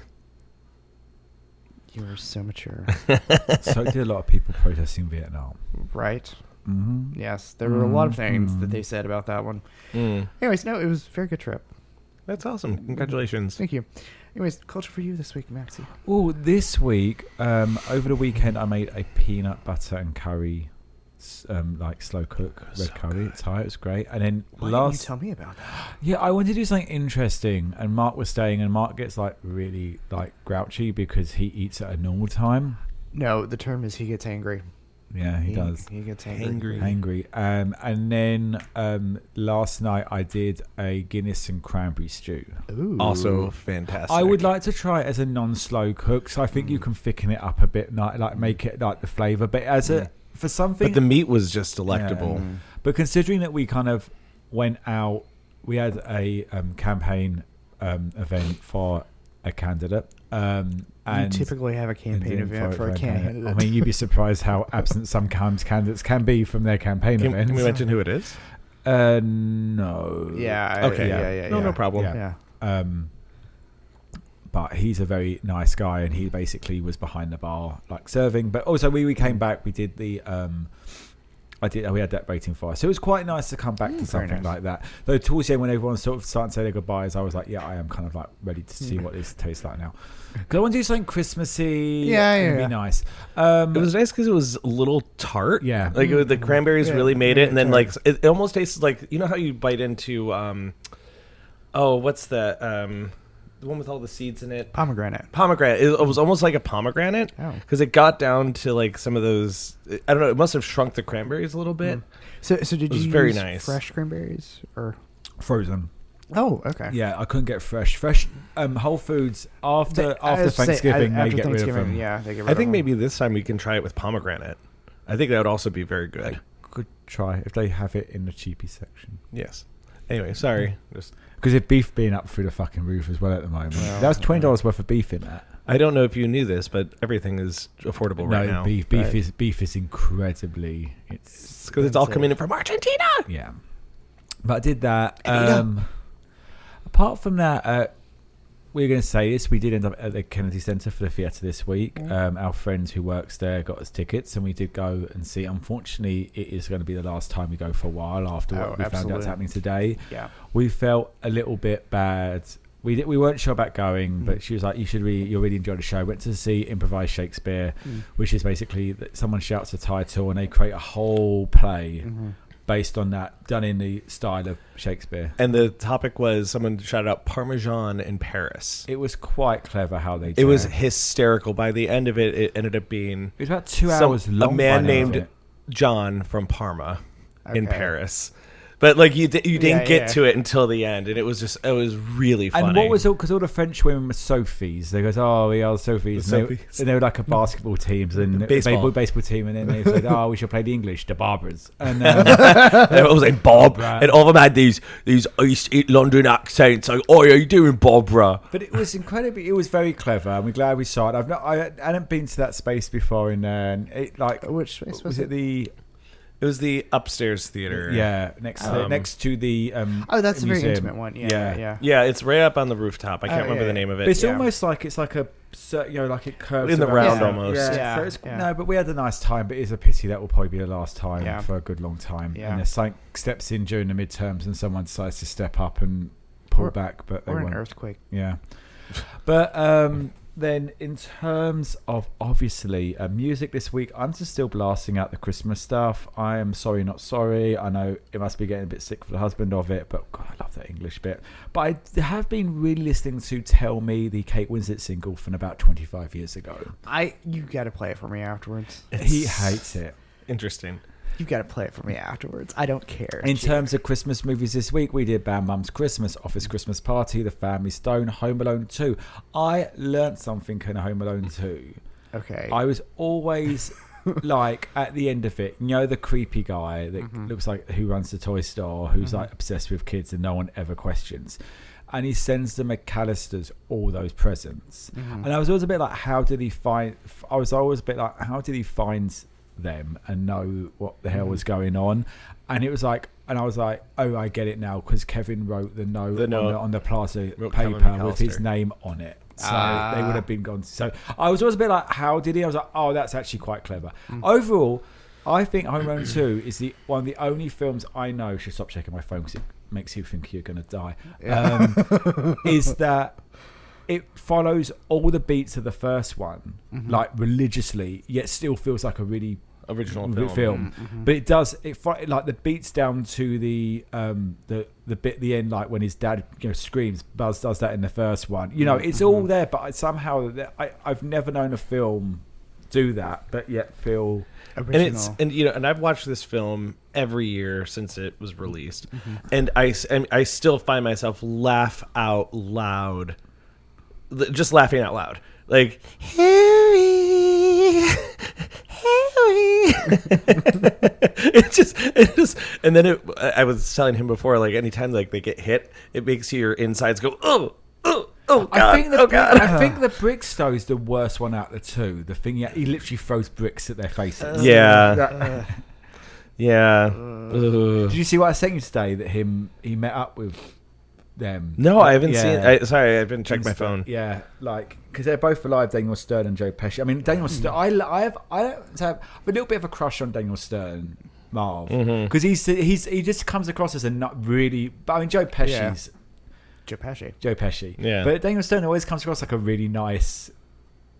You are so mature. So did a lot of people protesting Vietnam. Right? Mm-hmm. Yes, there were a lot of things that they said about that one. Mm. Anyways, no, it was a very good trip. That's awesome. Congratulations. Thank you. Anyways, culture for you this week, Maxie. Oh, this week, over the weekend, I made a peanut butter and curry, like slow cook red curry. It's high. It was great. And then Why didn't you tell me about that? yeah, I wanted to do something interesting. And Mark was staying, and Mark gets like really like grouchy because he eats at a normal time. No, the term is he gets angry. Yeah, he does. He gets angry. Angry. And then last night I did a Guinness and cranberry stew. Ooh. Also fantastic. I would like to try it as a non-slow cook, so I think you can thicken it up a bit, like make it like the flavour. But as a for something, But the meat was just delectable. Yeah. But considering that we kind of went out, we had a campaign event for a candidate. And You typically have a campaign event for a candidate. I mean, you'd be surprised how absent sometimes candidates can be from their campaign Can events. we mention who it is? No. Yeah. Okay. Yeah. No problem. Yeah. But he's a very nice guy, and he basically was behind the bar, like serving. But also, we came back. We did the. We had that waiting for us, so it was quite nice to come back to something nice. like that. Though towards the end, when everyone sort of started to say their goodbyes, I was like, "Yeah, I am kind of like ready to see what this tastes like now." Because I want to do something Christmassy. Yeah, it'd yeah. be nice. It was nice because it was a little tart. Yeah. Like the cranberries Yeah, really made made it, and it then tart. like it almost tasted like, you know how you bite into what's the one with all the seeds in it? Pomegranate. Pomegranate. It was almost like a pomegranate Oh. because it got down to like some of those. I don't know. It must have shrunk the cranberries a little bit. So did was you very use nice. fresh cranberries or? frozen. Oh, okay. Yeah, I couldn't get fresh. Whole Foods after Thanksgiving, they get rid of them. Yeah, they get rid I of think them. maybe this time we can try it with pomegranate. I think that would also be very good. Good try if they have it in the cheapy section. Yes. Anyway, sorry. Just Because if beef being up through the fucking roof as well at the moment. That was $20 worth of beef in that. I don't know if you knew this, but everything is affordable right now. Beef is incredibly. It's because it's all coming in from Argentina. Yeah, but I did that. Apart from that, we were going to say this. We did end up at the Kennedy Center for the theatre this week. Our friend who works there got us tickets, and we did go and see. Unfortunately, it is going to be the last time we go for a while after what we found out is happening today. Yeah, we felt a little bit bad. We weren't sure about going, but she was like, you'll really enjoy the show. Went to see improvised Shakespeare, which is basically that someone shouts a title and they create a whole play based on that, done in the style of Shakespeare. And the topic was, someone shouted out Parmesan in Paris. It was quite clever how they did it. It was hysterical. By the end of it, it ended up being... It was about 2 hours long. A man named John from Parma in Paris. But like you didn't get to it until the end, and it was really funny. And what was because all the French women were Sophies. They goes, oh, we are Sophies, and they were like a basketball team and baseball team, and then they said, oh, we should play the English, the Barbers, and it was like Bob, and all of them had these East London accents, like, oh, how you doing, Barbara? But it was incredibly, it was very clever, and we're glad we saw it. I hadn't been to that space before in there, and which space was it? It was the upstairs theater. Yeah, next to the that's a very museum. intimate one. Yeah. It's right up on the rooftop. I can't remember the name of it. But it's almost like it's like a like it curves in the round around. almost. Yeah. So no, but we had a nice time. But it's a pity that will probably be the last time for a good long time. Yeah. And there's steps in during the midterms, and someone decides to step up and pull back, but they or won't. An earthquake. Yeah, but then in terms of obviously music this week, I'm just still blasting out the Christmas stuff. I am sorry not sorry. I know it must be getting a bit sick for the husband of it, but God, I love that English bit. But I have been really listening to Tell Me, the Kate Winslet single from about 25 years ago. You got to play it for me afterwards. He hates it. Interesting. You got to play it for me afterwards. I don't care. In terms of Christmas movies this week, we did Bam Mum's Christmas, Office Christmas Party, The Family Stone, Home Alone 2. I learnt something in Home Alone 2. Okay. I was always like at the end of it, you know, the creepy guy that looks like who runs the toy store, who's like obsessed with kids and no one ever questions. And he sends the McAllisters all those presents. And I was always a bit like, how did he find them and know what the hell was going on? And it was like, and I was like, oh, I get it now, because Kevin wrote the note on the plaza paper with his name on it, so they would have been gone. So I was always a bit like, how did he? I was like, oh, that's actually quite clever. Overall, I think Home Alone 2 is one of the only films I know. Should stop checking my phone because it makes you think you're going to die. Is that it follows all the beats of the first one, like religiously, yet still feels like a really original film. But it does like the beats down to the bit at the end, like when his dad screams. Buzz does that in the first one. It's all there, but somehow I've never known a film do that, but yet feel original. And I've watched this film every year since it was released, and I still find myself laugh out loud. Just laughing out loud, like Harry. It just, and then I was telling him before, like anytime like they get hit, it makes your insides go oh God. I think the brick stove is the worst one out of the two. The thing, he literally throws bricks at their faces. Yeah. Did you see what I sent you today? That he met up with them. No, I haven't seen. Sorry, I've been checking my phone. Yeah, like because they're both alive. Daniel Stern and Joe Pesci. I mean, Daniel Stern. I have a little bit of a crush on Daniel Stern, Marv, because he just comes across as a not really. But I mean, Joe Pesci's. Joe Pesci. Yeah. But Daniel Stern always comes across like a really nice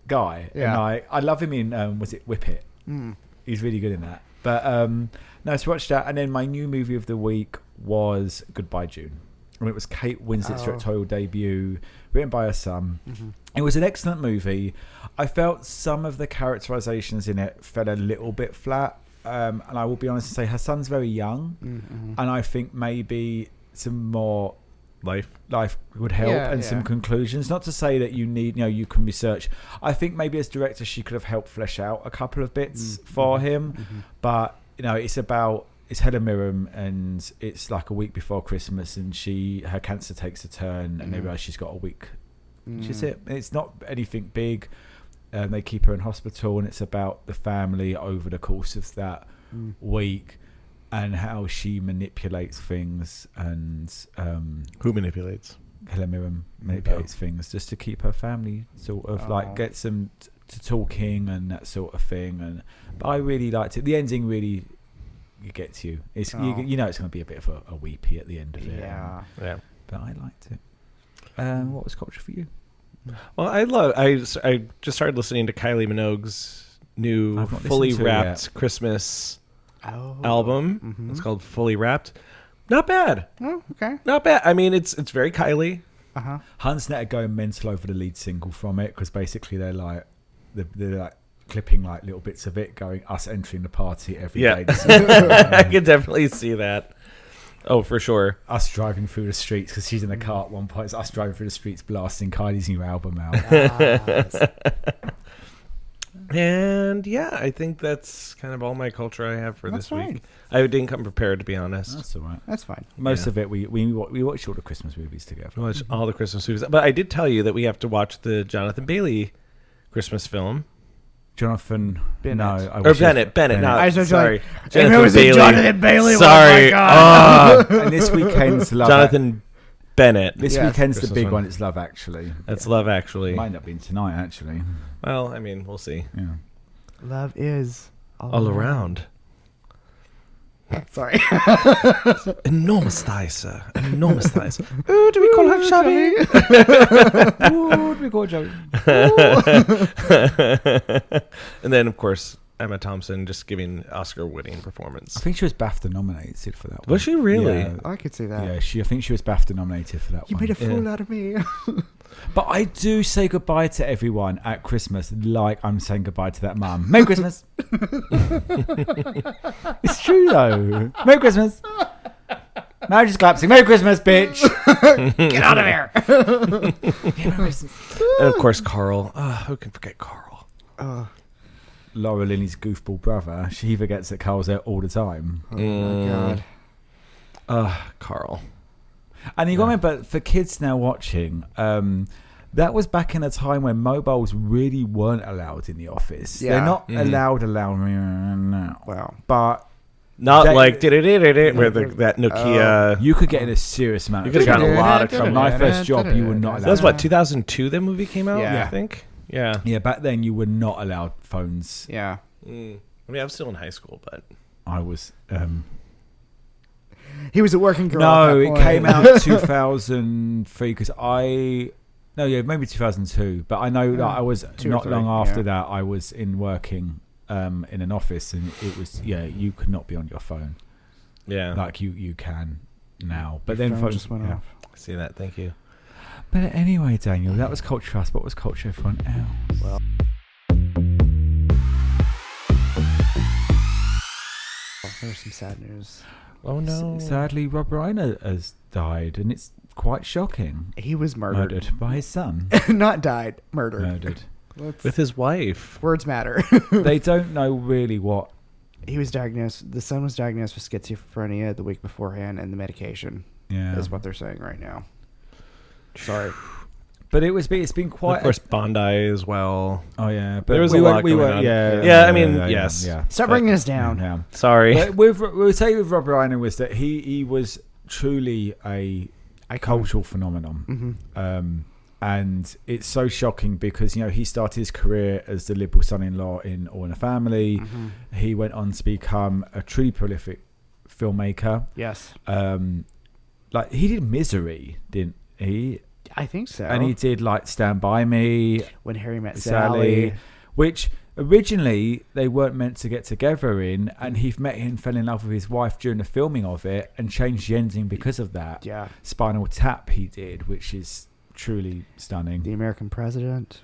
guy. Yeah. And I love him in was it Whip It? He's really good in that. But no, so watch that. And then my new movie of the week was Goodbye June. And it was Kate Winslet's directorial debut, written by her son. It was an excellent movie. I felt some of the characterizations in it fell a little bit flat. And I will be honest and say her son's very young. And I think maybe some more life would help, Yeah, and yeah. some conclusions. Not to say that you need, you can research. I think maybe as director she could have helped flesh out a couple of bits for him, but it's Helen Mirren, and it's like a week before Christmas, and her cancer takes a turn, and they realise she's got a week. Which is it. It's not anything big. They keep her in hospital, and it's about the family over the course of that week, and how she manipulates things, and Who manipulates? Helen Mirren manipulates things just to keep her family sort of gets them to talking and that sort of thing. But I really liked it. The ending really gets you. It's it's going to be a bit of a weepy at the end of it. Yeah. But I liked it. What was culture for you? Well, I just started listening to Kylie Minogue's new fully wrapped Christmas album. It's called Fully Wrapped. Not bad. Oh, okay. Not bad. I mean, it's very Kylie. Hunsnet are going mental over the lead single from it, because basically they're like clipping like little bits of it, going us entering the party every day. I could definitely see that. Oh, for sure. Us driving through the streets, because she's in the car at one point. It's us driving through the streets blasting Kylie's new album out. And yeah, I think that's kind of all my culture I have for this week. I didn't come prepared, to be honest. That's all right. That's fine. Most of it, we watched all the Christmas movies together. We watched all the Christmas movies. But I did tell you that we have to watch the Jonathan Bailey Christmas film. Jonathan Bennett. Bennett. No, sorry. Jonathan Bailey. Sorry. Oh my God. And this weekend's Love Jonathan Bennett. This weekend's the big one. It's Love Actually. That's Love Actually. Might not be tonight, actually. Well, I mean, we'll see. Yeah. Love is All around. Sorry. Enormous thighs, sir. Enormous thighs. Ooh, do we call her chubby? Ooh, do we call her chubby? And then, of course, Emma Thompson just giving Oscar-winning performance. I think she was BAFTA nominated for that one. Was she really? Yeah. I could see that. Yeah, I think she was BAFTA nominated for that You one. made a fool out of me. But I do say goodbye to everyone at Christmas like I'm saying goodbye to that mum. Merry Christmas. It's true though. Merry Christmas. Marriage is collapsing. Merry Christmas, bitch. Get out of here. Merry Christmas. And of course, Carl. Who can forget Carl? Laura Linney's goofball brother. She forgets that Carl's there all the time. Oh my God. Carl. And you got to remember, for kids now watching, that was back in a time when mobiles really weren't allowed in the office. Yeah. They're not allowed now. Wow. But Not That- like where that Nokia. you could get in a serious amount You of could have trouble. gotten a lot of trouble. My first job, you were not allowed. That was what 2002. That movie came out. Yeah. I think. Yeah. Yeah, back then you were not allowed phones. Yeah. I mean, I was still in high school, but I was. He was a working girl. No, at that it point. came out 2003 because maybe 2002. But I know that I was 2 or not 3, long after yeah. that. I was working in an office, and it was you could not be on your phone yeah. like you can now. But Your then phone phones just went off. I see that. Thank you. But anyway, Daniel, that was Culture Trust. What was Culture everyone else? Well, there's some sad news. Oh no! Sadly, Rob Reiner has died, and it's quite shocking. He was murdered. By his son. Not died. Murdered. Murdered. With his wife. Words matter. They don't know really what. He was diagnosed. The son was diagnosed with schizophrenia the week beforehand, and the medication is what they're saying right now. Sorry. But it's been quite. Of course, Bondi as well. Oh yeah, but There was a lot going on. Yeah, I mean, yes. Yeah. Stop bringing us down. Yeah. Sorry. But we'll say with Rob Reiner was that he was truly a cultural phenomenon. Mm-hmm. And it's so shocking because he started his career as the liberal son-in-law in All in the Family. Mm-hmm. He went on to become a truly prolific filmmaker. Yes. Like he did Misery, didn't he? I think so. And he did like Stand By Me, When Harry Met Sally. which originally they weren't meant to get together in, and he met and fell in love with his wife during the filming of it and changed the ending because of that. Yeah. Spinal Tap he did, which is truly stunning. The American President.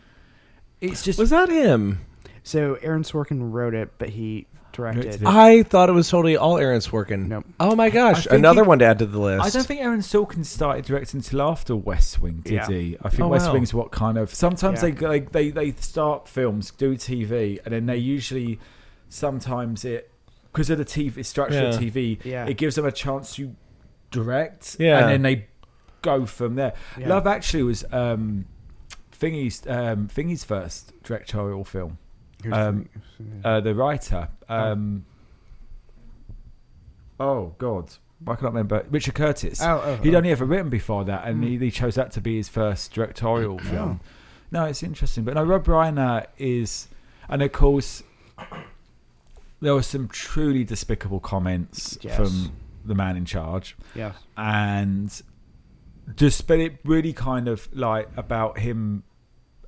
It's just Was that him? So Aaron Sorkin wrote it, but he directed. I thought it was totally all Aaron Sorkin. Nope. Oh my gosh, I think another one to add to the list. I don't think Aaron Sorkin started directing until after West Wing, did he? I think West Wing's what kind of... Sometimes they start films, do TV, and then they usually... Sometimes it... Because of the TV structure of TV, it gives them a chance to direct, and then they go from there. Yeah. Love Actually was Thingy's first directorial film. The writer. Oh God, I cannot remember. Richard Curtis. He'd only ever written before that, and he chose that to be his first directorial film. No, it's interesting, but no, Rob Reiner is, and of course, there were some truly despicable comments from the man in charge. Yes, and but it really kind of like about him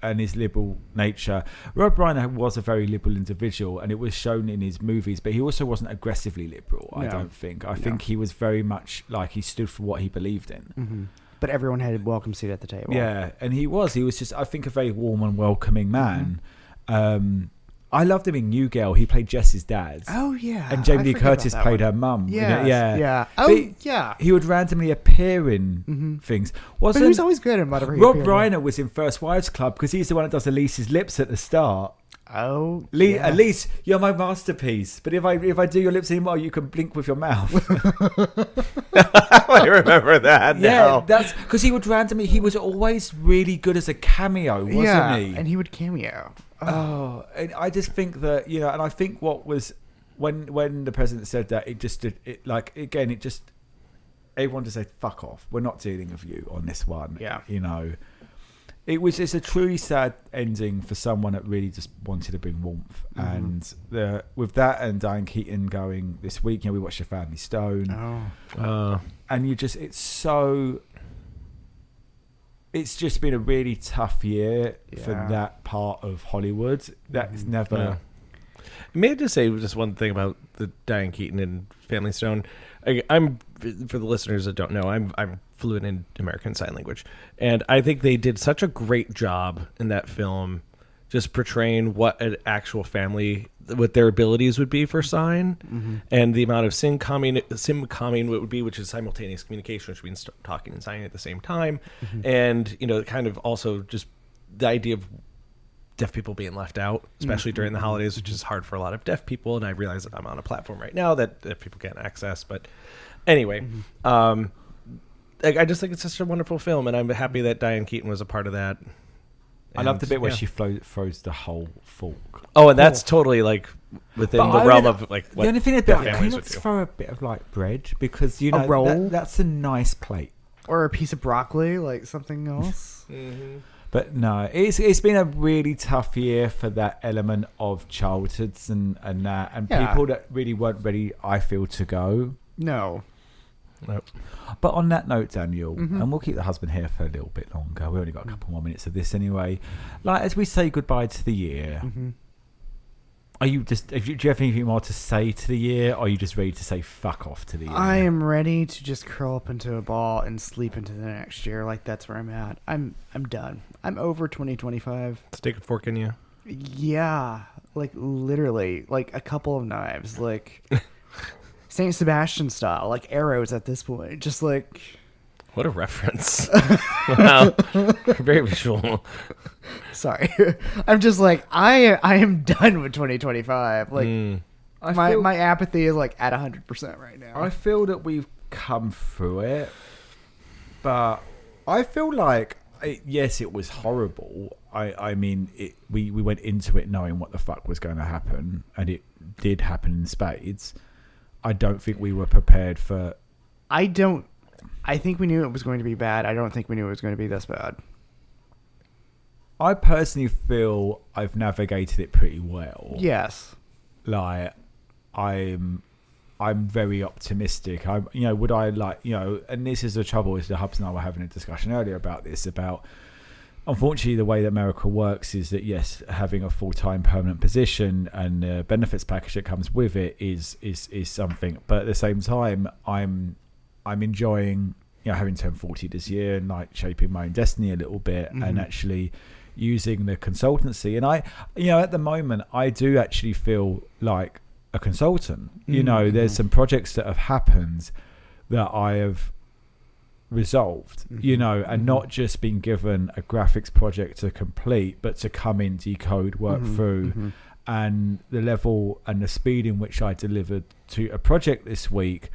and his liberal nature. Rob Reiner was a very liberal individual, and it was shown in his movies, but he also wasn't aggressively liberal. I don't think. I think he was very much like he stood for what he believed in. Mm-hmm. But everyone had a welcome seat at the table. Yeah, and he was just, I think, a very warm and welcoming man. I loved him in New Girl. He played Jess's dad. Oh, yeah. And Jamie Lee Curtis played her mum. Yeah. Oh, yeah. He would randomly appear in things. But he was always good in whatever he Rob Reiner was in First Wives Club because he's the one that does Elise's lips at the start. Oh, Elise, you're my masterpiece. But if I do your lips anymore, you can blink with your mouth. I remember that now. Yeah, that's because he was always really good as a cameo, wasn't he? And he would cameo. And I just think that, and I think what was when the president said that, everyone just said, fuck off, we're not dealing with you on this one. Yeah. It's a truly sad ending for someone that really just wanted to bring warmth. And with that and Diane Keaton going this week, we watched The Family Stone. And it's just been a really tough year for that part of Hollywood. That's never... May I just say just one thing about the Diane Keaton and Family Stone? I'm, for the listeners that don't know, I'm fluent in American Sign Language, and I think they did such a great job in that film, just portraying what an actual family, what their abilities would be for sign, and the amount of simcoming would be, which is simultaneous communication, which means talking and signing at the same time, and kind of also just the idea of deaf people being left out, especially during the holidays, which is hard for a lot of deaf people. And I realize that I'm on a platform right now that people can't access. But anyway, I just think it's such a wonderful film, and I'm happy that Diane Keaton was a part of that. I love the bit where she throws the whole fork. Oh, and that's totally like within the realm of like what the only thing about families would throw a bit of like bread, because a roll? That's a nice plate, or a piece of broccoli, like something else. But no, it's been a really tough year for that element of childhoods and people that really weren't ready, I feel, to go. No. Nope. But on that note, Daniel, and we'll keep the husband here for a little bit longer. We only got a couple more minutes of this anyway. Like, as we say goodbye to the year, are you just? Do you have anything more to say to the year, or are you just ready to say fuck off to the year? I am ready to just curl up into a ball and sleep into the next year. Like, that's where I'm at. I'm done. I'm over 2025. Stick a fork in you. Yeah, like literally, like a couple of knives, like Saint Sebastian style, like arrows at this point. Just like, what a reference! Wow, very visual. Sorry, I'm just like I am done with 2025. Like my apathy is like at 100% right now. I feel that we've come through it, but I feel like yes, it was horrible. I mean, we went into it knowing what the fuck was going to happen, and it did happen in spades. I don't think we were prepared for. I think we knew it was going to be bad. I don't think we knew it was going to be this bad. I personally feel I've navigated it pretty well. Yes. Like, I'm very optimistic. Would I like, and this is the trouble, is the Hubs and I were having a discussion earlier about this, about, unfortunately, the way that America works is that, yes, having a full-time permanent position and the benefits package that comes with it is something. But at the same time, I'm enjoying, having turned 40 this year and like shaping my own destiny a little bit and actually using the consultancy. And I, at the moment, I do actually feel like a consultant. You know, there's some projects that have happened that I have resolved, you know, and not just been given a graphics project to complete, but to come in, decode, work through. And the level and the speed in which I delivered to a project this week,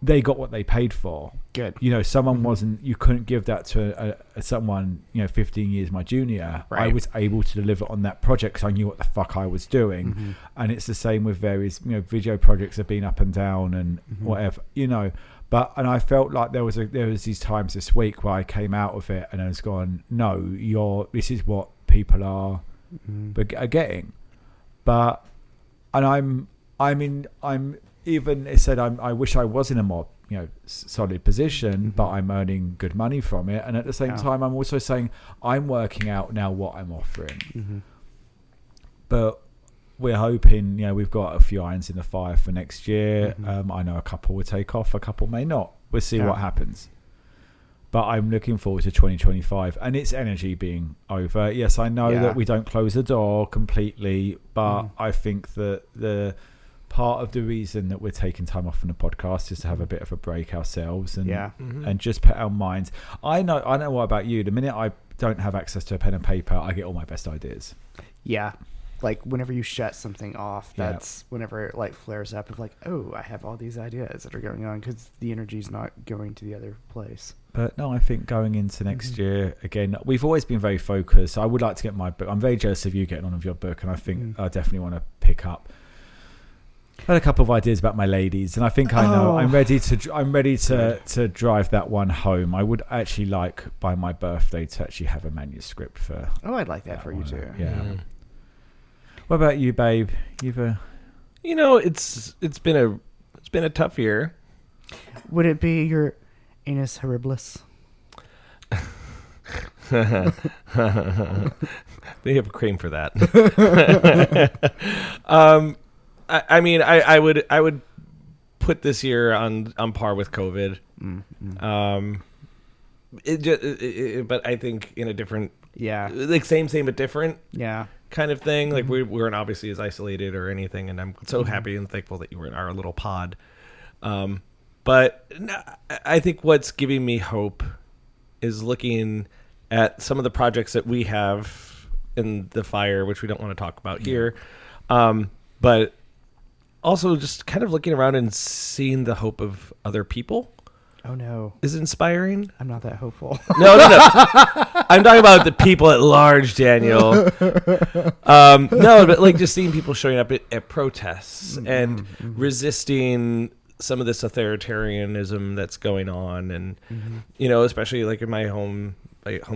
they got what they paid for. Good. You know, someone wasn't, you couldn't give that to someone, you know, 15 years my junior. Right. I was able to deliver on that project because I knew what the fuck I was doing. And it's the same with various, you know, video projects have been up and down and whatever, you know. But, and I felt like there was these times this week where I came out of it and I was going, no, this is what people are getting. But, and I'm even, it said, I wish I was in a more, you know, solid position, but I'm earning good money from it. And at the same time, I'm also saying I'm working out now what I'm offering. But we're hoping, you know, we've got a few irons in the fire for next year. I know a couple will take off, a couple may not. We'll see what happens. But I'm looking forward to 2025 and its energy being over. Yes, I know that we don't close the door completely, but I think that the part of the reason that we're taking time off from the podcast is to have a bit of a break ourselves and and just put our minds. I know what about you. The minute I don't have access to a pen and paper, I get all my best ideas. Yeah. Like whenever you shut something off, that's whenever it like flares up of like, oh, I have all these ideas that are going on because the energy's not going to the other place. But no, I think going into next year, again, we've always been very focused. I would like to get my book. I'm very jealous of you getting on with your book, and I think I definitely want to pick up. I had a couple of ideas about my ladies, and I think I know. I'm ready to drive that one home. I would actually like by my birthday to actually have a manuscript for. Oh, I'd like that for you too. Yeah. What about you, babe? You know, it's been a tough year. Would it be your anus horribilis? They have a cream for that. I mean, I would put this year on par with COVID. But I think in a different, like same but different, kind of thing. Like we weren't obviously as isolated or anything, and I'm so happy and thankful that you were in our little pod. But I think what's giving me hope is looking at some of the projects that we have in the fire, which we don't want to talk about here. But also just kind of looking around and seeing the hope of other people. Oh no. Is inspiring. I'm not that hopeful. No. I'm talking about the people at large, Daniel. No, but like just seeing people showing up at protests and resisting some of this authoritarianism that's going on, and you know, especially like in my home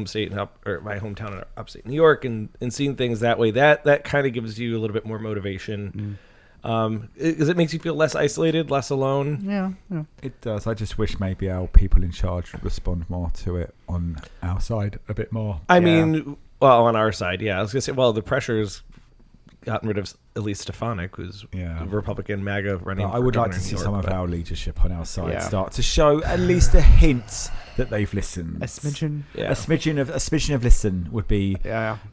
state or my hometown in upstate New York, and seeing things that way, that kind of gives you a little bit more motivation. Because it makes you feel less isolated, less alone. Yeah. It does. I just wish maybe our people in charge would respond more to it on our side a bit more. I mean, well, on our side, yeah. I was going to say, well, the pressure's gotten rid of Elise Stefanik, who's Republican MAGA running. I would like to see some of our leadership on our side start to show at least a hint that they've listened. A smidgen. Yeah. A smidgen of listen would be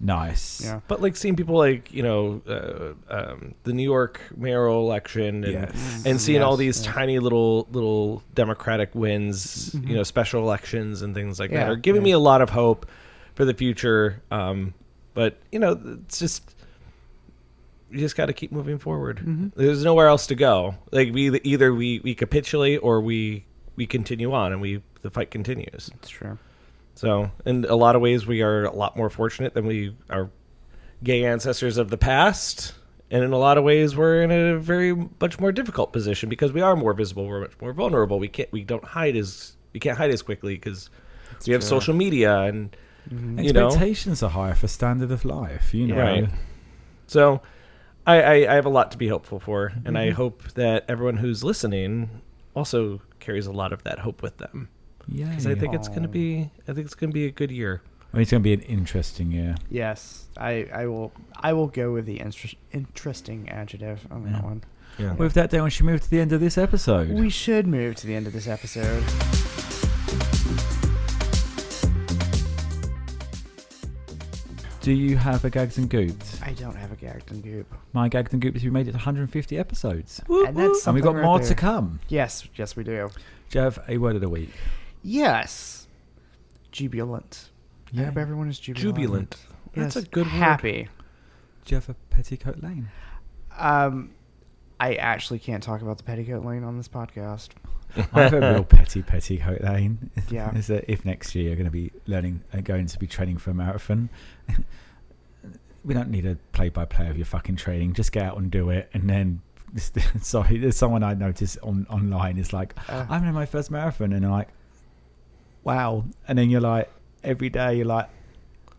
nice. Yeah. But like seeing people like, you know, the New York mayoral election and seeing all these tiny little Democratic wins, you know, special elections and things like that are giving me a lot of hope for the future. But, you know, it's just, you just got to keep moving forward. There's nowhere else to go. Like either we capitulate or we continue on and the fight continues. That's true. So in a lot of ways, we are a lot more fortunate than our gay ancestors of the past. And in a lot of ways, we're in a very much more difficult position because we are more visible. We're much more vulnerable. We can't hide as quickly because we have social media and you know, expectations are higher for standard of life. You know, right? So I have a lot to be hopeful for, and I hope that everyone who's listening also carries a lot of that hope with them. Yeah, because I think it's going to be a good year. I mean, it's going to be an interesting year. Yes, I will go with the interesting adjective on that one. Yeah. With that, then we should move to the end of this episode. We should move to the end of this episode. Do you have a Gags and Goops? I don't have a Gagged and Goop. My Gags and Goops, we made it to 150 episodes. And that's And we've got something more right to there. come. Yes, we do. Do you have a word of the week? Yes. Jubilant. I hope everyone is jubilant. Jubilant. That's Yes, a good word. happy. Do you have a petticoat lane? I actually can't talk about the petticoat lane on this podcast. I have a real petticoat lane. Yeah. Is that if next year you're going to be going to be training for a marathon, we don't need a play-by-play of your fucking training. Just get out and do it. And then, sorry, there's someone I noticed online is like, I'm in my first marathon. And I'm like, wow. And then you're like, every day you're like,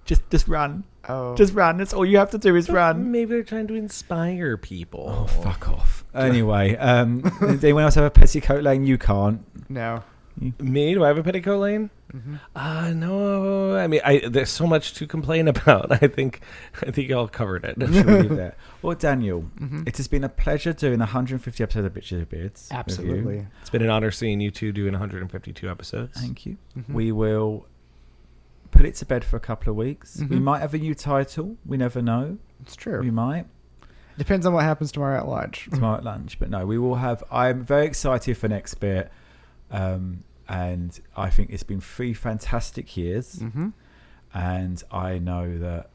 just run. Oh. Just run. That's all you have to do is run. Maybe they're trying to inspire people. Oh, fuck off. Anyway, does anyone else have a petticoat lane? You can't. No. Me? Do I have a petticoat lane? Mm-hmm. No. I mean, there's so much to complain about. I think y'all covered it. Should we leave that? Well, Daniel, it has been a pleasure doing 150 episodes of Bitches with Beards. with you. Absolutely. It's been an honor seeing you two doing 152 episodes. Thank you. Mm-hmm. We will put it to bed for a couple of weeks. We might have a new title. We never know. It's true. We might. Depends on what happens tomorrow at lunch. Tomorrow at lunch. But no, we will have... I'm very excited for next bit. And I think it's been 3 fantastic years. Mm-hmm. And I know that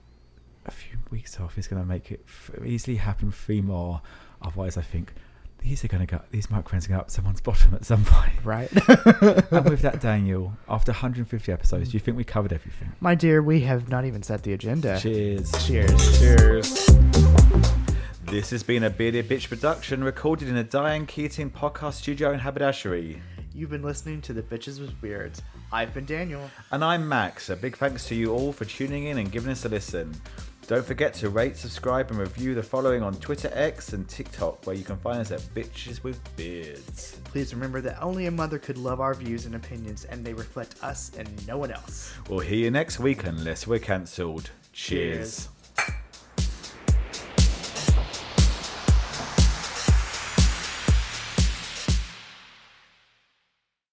a few weeks off is going to make it easily happen 3 more. Otherwise, I think these microphones are going to go up someone's bottom at some point. Right. And with that, Daniel, after 150 episodes, do you think we covered everything? My dear, we have not even set the agenda. Cheers. Cheers. Cheers. This has been a Bearded Bitch production recorded in a Diane Keating podcast studio in Haberdashery. You've been listening to the Bitches with Beards. I've been Daniel. And I'm Max. A big thanks to you all for tuning in and giving us a listen. Don't forget to rate, subscribe and review the following on Twitter, X and TikTok, where you can find us at Bitches with Beards. Please remember that only a mother could love our views and opinions, and they reflect us and no one else. We'll hear you next week unless we're cancelled. Cheers.